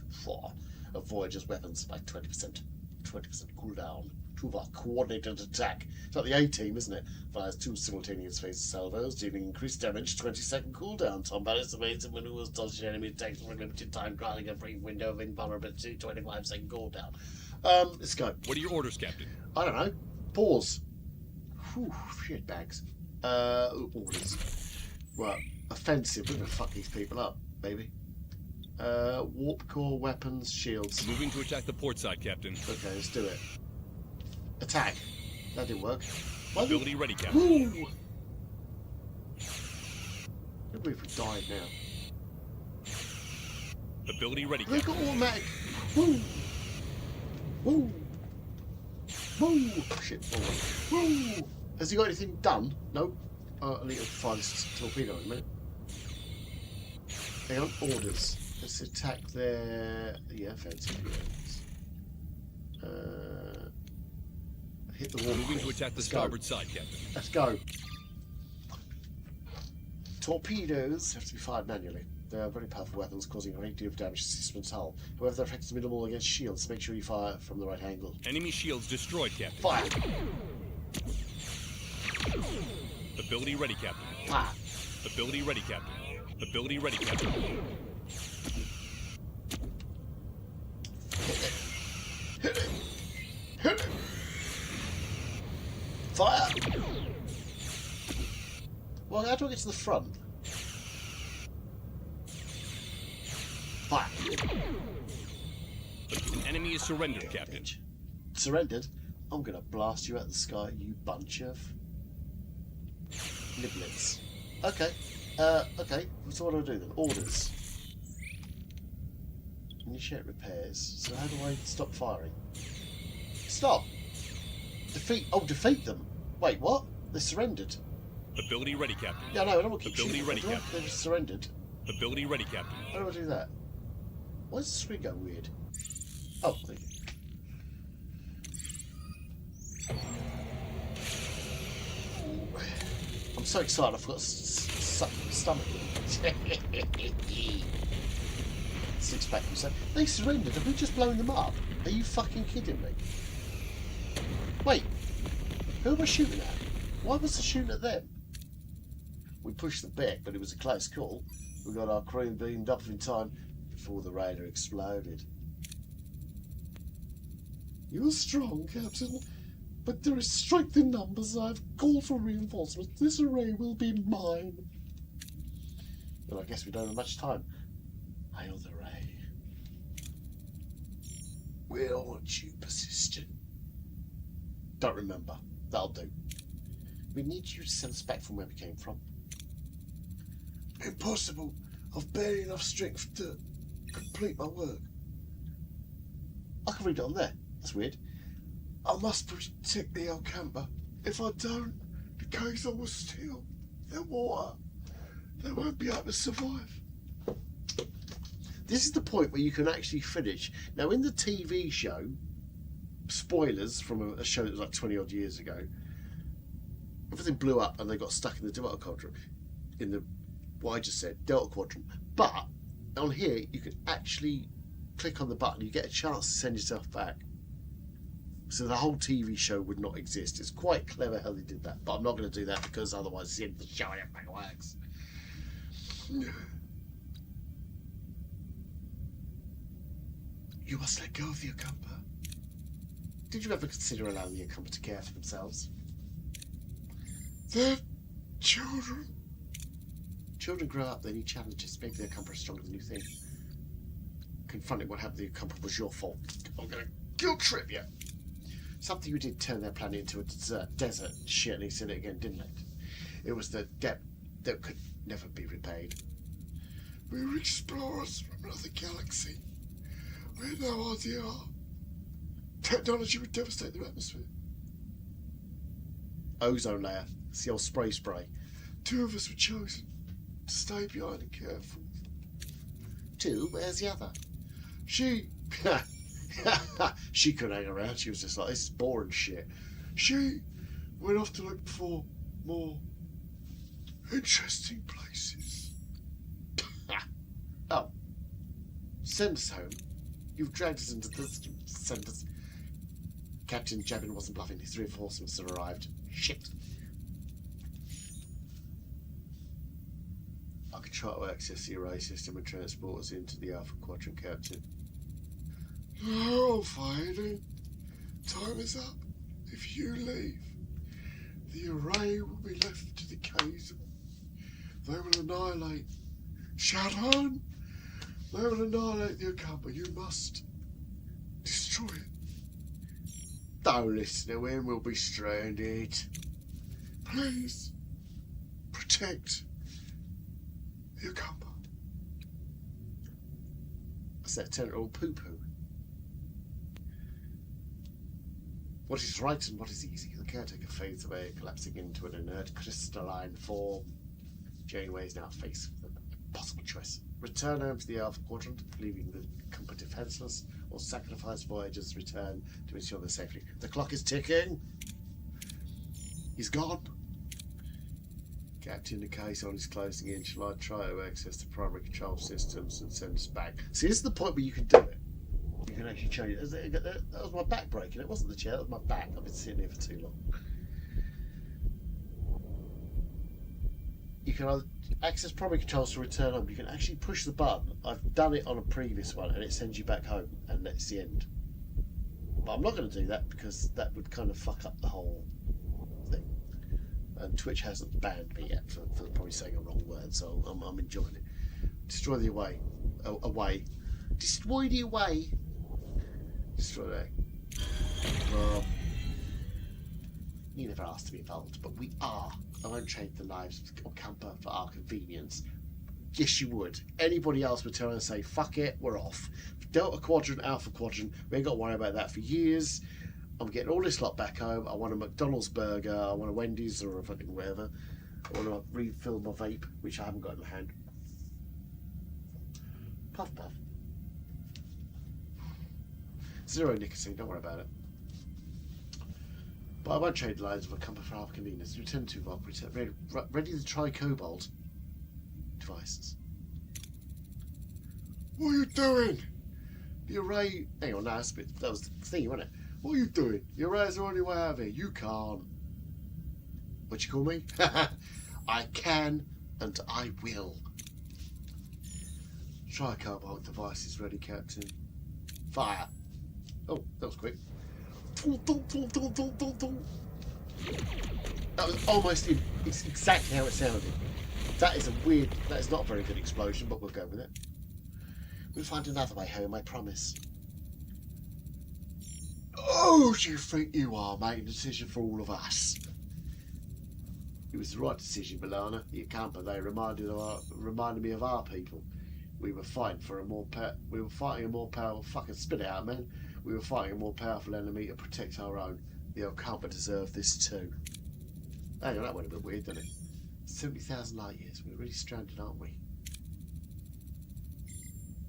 of Voyager's weapons by 20%. 20% cooldown. To a coordinated attack. It's like the A-team, isn't it? Fires 2 simultaneous phaser salvos, dealing increased damage, 20-second cooldown. Combat estimates and maneuvers dodging enemy attacks for a limited time, granting a brief window of invulnerability, 25-second cooldown. Let's go. What are your orders, Captain? I don't know. Pause. Whew, shit bags. Orders. Right. Offensive. We're going to fuck these people up, baby. Warp core, weapons, shields. Moving to attack the port side, Captain. Okay, let's do it. Attack. That didn't work. Ability ready, Captain. Woo! Maybe if we died now. Ability ready, They Captain. got automatic. Woo! Woo! Woo! Shit, forward. Woo! Has he got anything done? No. I need to fire this torpedo in a minute. Hang on, orders. Let's attack their... Yeah, offensive units. Hit the wall. Moving to attack the starboard side, Captain. Let's go. Torpedoes have to be fired manually. They are very powerful weapons, causing a great deal of damage to the system's hull. However, their effect is minimal against shields, so make sure you fire from the right angle. Enemy shields destroyed, Captain. Fire! Ability ready, Captain. Fire! Ability ready, Captain. Ability ready, Captain. Hit it! Hit it! Fire! Well, how do I get to the front? Fire! The enemy is surrendered, Captain. Bitch. Surrendered? I'm gonna blast you out of the sky, you bunch of niblets. Okay. Okay. So what do I do then? Orders. Initiate repairs. So how do I stop firing? Stop! Defeat. Oh, defeat them. Wait, what? They surrendered. Ability ready, Captain. Yeah, no, I don't want to keep Ability shooting ready, them, do I? Captain. They've surrendered. Ability ready, Captain. How do I do that? Why does the screen go weird? Oh, there you go. I'm so excited. I've got stomach. 6 pack. You said they surrendered. Have we just blown them up? Are you fucking kidding me? Wait, who am I shooting at? Why was I shooting at them? We pushed the beck, but it was a close call. We got our crew beamed up in time before the raider exploded. You're strong, Captain, but there is strength in numbers. I've called for reinforcements. This array will be mine. Well, I guess we don't have much time. Hail the ray. We'll want you persistent. Don't remember. That'll do. We need you to send us back from where we came from. Impossible. I've barely enough strength to complete my work. I can read it on there. That's weird. I must protect the Alcamba. If I don't, the case I will steal their water. They won't be able to survive. This is the point where you can actually finish. Now, in the TV show, spoilers from a show that was like 20 odd years ago, everything blew up and they got stuck in the Delta Quadrant. In the, what I just said, Delta Quadrant. But on here, you can actually click on the button. You get a chance to send yourself back. So the whole TV show would not exist. It's quite clever how they did that. But I'm not going to do that because otherwise it's the end of the show and everything works. You must let go of the Akamba. Did you ever consider allowing the Akamba to care for themselves? They're children. Children grow up, they need challenges. Maybe the Akamba is stronger than you think. Confronting what happened to the Akamba was your fault. I'm going to guilt trip you. Something you did turn their planet into a desert. Shit, and he said it again, didn't it? It was the debt that could never be repaid. We were explorers from another galaxy. We had no idea our technology would devastate the atmosphere. Ozone layer. It's the old spray. 2 of us were chosen to stay behind and care for. 2? Where's the other? She... she couldn't hang around. She was just like, this is boring shit. She went off to look for more interesting places. Oh. Send us home. You've dragged us into this. Send us. Captain Jabin wasn't bluffing. His reinforcements have arrived. Shit. I could try to access the array system and transport us into the Alpha Quadrant, Captain. No, fine. Time is up. If you leave, the array will be left to the Kaiser. They will annihilate Sharon. They will annihilate the Okamba. You must destroy it. Don't listen to him. We'll be stranded. Please protect the Okamba. What's that terrible poo-poo? What is right and what is easy? The caretaker fades away, collapsing into an inert crystalline form. Janeway is now faced with an impossible choice. Return home to the Alpha Quadrant, leaving the Okamba defenseless, or sacrifice Voyager's return to ensure their safety. The clock is ticking. He's gone. Captain, the case on is closing in. Shall I try to access the primary control systems and send us back? See, this is the point where you can do it. You can actually change it. That was my back breaking. It wasn't the chair, that was my back. I've been sitting here for too long. You can either access primary controls to return home. You can actually push the button. I've done it on a previous one and it sends you back home and that's the end. But I'm not going to do that because that would kind of fuck up the whole thing. And Twitch hasn't banned me yet for probably saying a wrong word, so I'm enjoying it. Destroy the away. Destroy the away. Destroy that. You never asked to be involved, but we are. I won't trade the lives of Okamba for our convenience. Yes, you would. Anybody else would turn and say, fuck it, we're off. Delta Quadrant, Alpha Quadrant, we ain't got to worry about that for years. I'm getting all this lot back home. I want a McDonald's burger, I want a Wendy's or a fucking whatever. I want to refill my vape, which I haven't got in my hand. Puff puff. 0 nicotine, don't worry about it. But I won't trade the lines of Okamba for our convenience. Return to Vogue. Ready to try cobalt devices. What are you doing? The array. Hang on, that was the thing, wasn't it? What are you doing? The array's the only way out of here. You can't. What you call me? I can and I will. Try cobalt devices ready, Captain. Fire. Oh, that was quick. That was almost it's exactly how it sounded. That is not a very good explosion, but we'll go with it. We'll find another way home, I promise. Oh, do you think you are making a decision for all of us? It was the right decision, Milana. The Okamba, they reminded me of our people. We were fighting a more powerful. Fucking spit it out, man. We were fighting a more powerful enemy to protect our own. The Okamba deserve this too. Hang on, that went a bit weird, didn't it? 70,000 light years. We're really stranded, aren't we?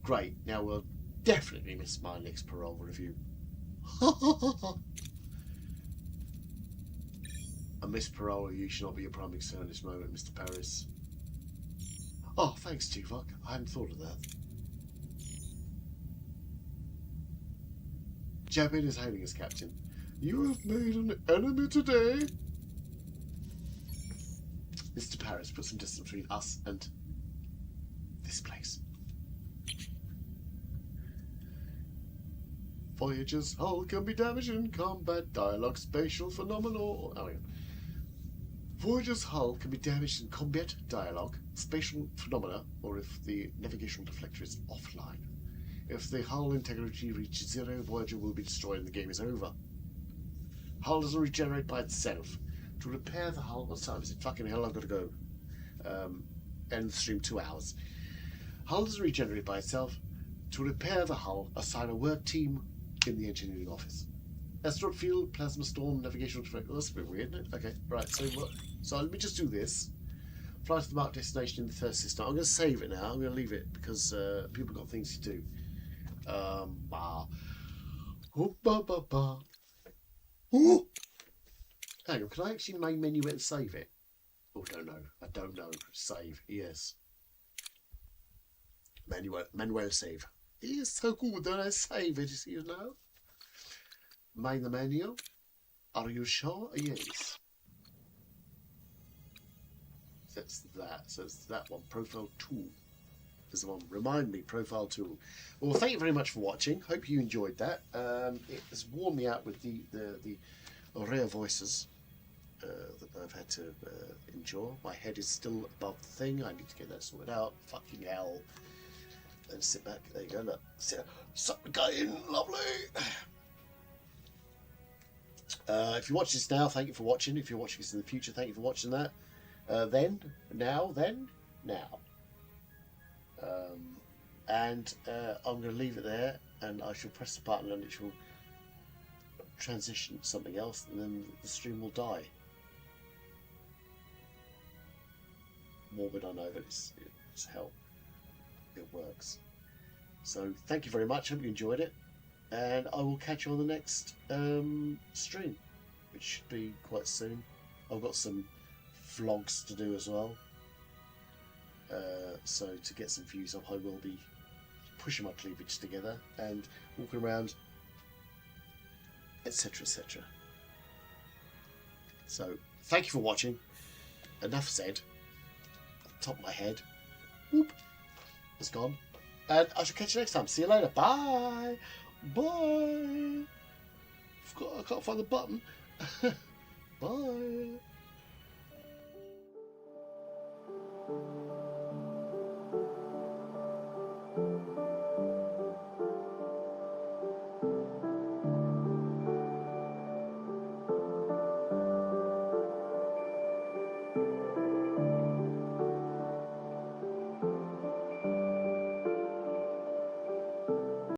Great. Now we'll definitely miss my next parole review. A missed parole review should not be a prime concern at this moment, Mr. Paris. Oh, thanks, Tuvok. I hadn't thought of that. Jabin is hailing us, Captain. You have made an enemy today. Mr. Paris, put some distance between us and this place. Voyager's hull can be damaged in combat. Dialogue spatial phenomenal. Oh, yeah. Voyager's hull can be damaged in combat, dialogue, spatial phenomena, or if the navigational deflector is offline. If the hull integrity reaches 0, Voyager will be destroyed and the game is over. Hull doesn't regenerate by itself. To repair the hull, what time is it? Fucking hell, I've got to go. End the stream 2 hours. Hull doesn't regenerate by itself. To repair the hull, assign a work team in the engineering office. Asteroid field, plasma storm, navigational defect. Oh, that's a bit weird, isn't it? Okay, right. So let me just do this. Fly to the marked destination in the first system. I'm going to save it now. I'm going to leave it because people have got things to do. Ooh. Hang on, can I actually main menu it and save it? Oh, don't know. I don't know. Save, yes. Manuel save. It is so cool that I save it, you know. Main the menu. Are you sure? Yes. That's that. So it's that one. Profile tool is the one. Remind me, profile tool. Well, thank you very much for watching. Hope you enjoyed that. It has worn me out with the rare voices that I've had to endure. My head is still above the thing. I need to get that sorted out. Fucking hell. And sit back. There you go. Look. Suck the guy in. Lovely. If you watch this now, thank you for watching. If you're watching this in the future, thank you for watching that. Then, now. And I'm going to leave it there, and I shall press the button, and it shall transition to something else, and then the stream will die. Morbid, I know, but it's hell. It works. So thank you very much. Hope you enjoyed it, and I will catch you on the next stream, which should be quite soon. I've got some vlogs to do as well, so to get some views up, I will be pushing my cleavage together and walking around, etc, etc. So thank you for watching. Enough said. Top of my head, whoop, it's gone, and I shall catch you next time. See you later. Bye. Bye. I can't find the button. Bye.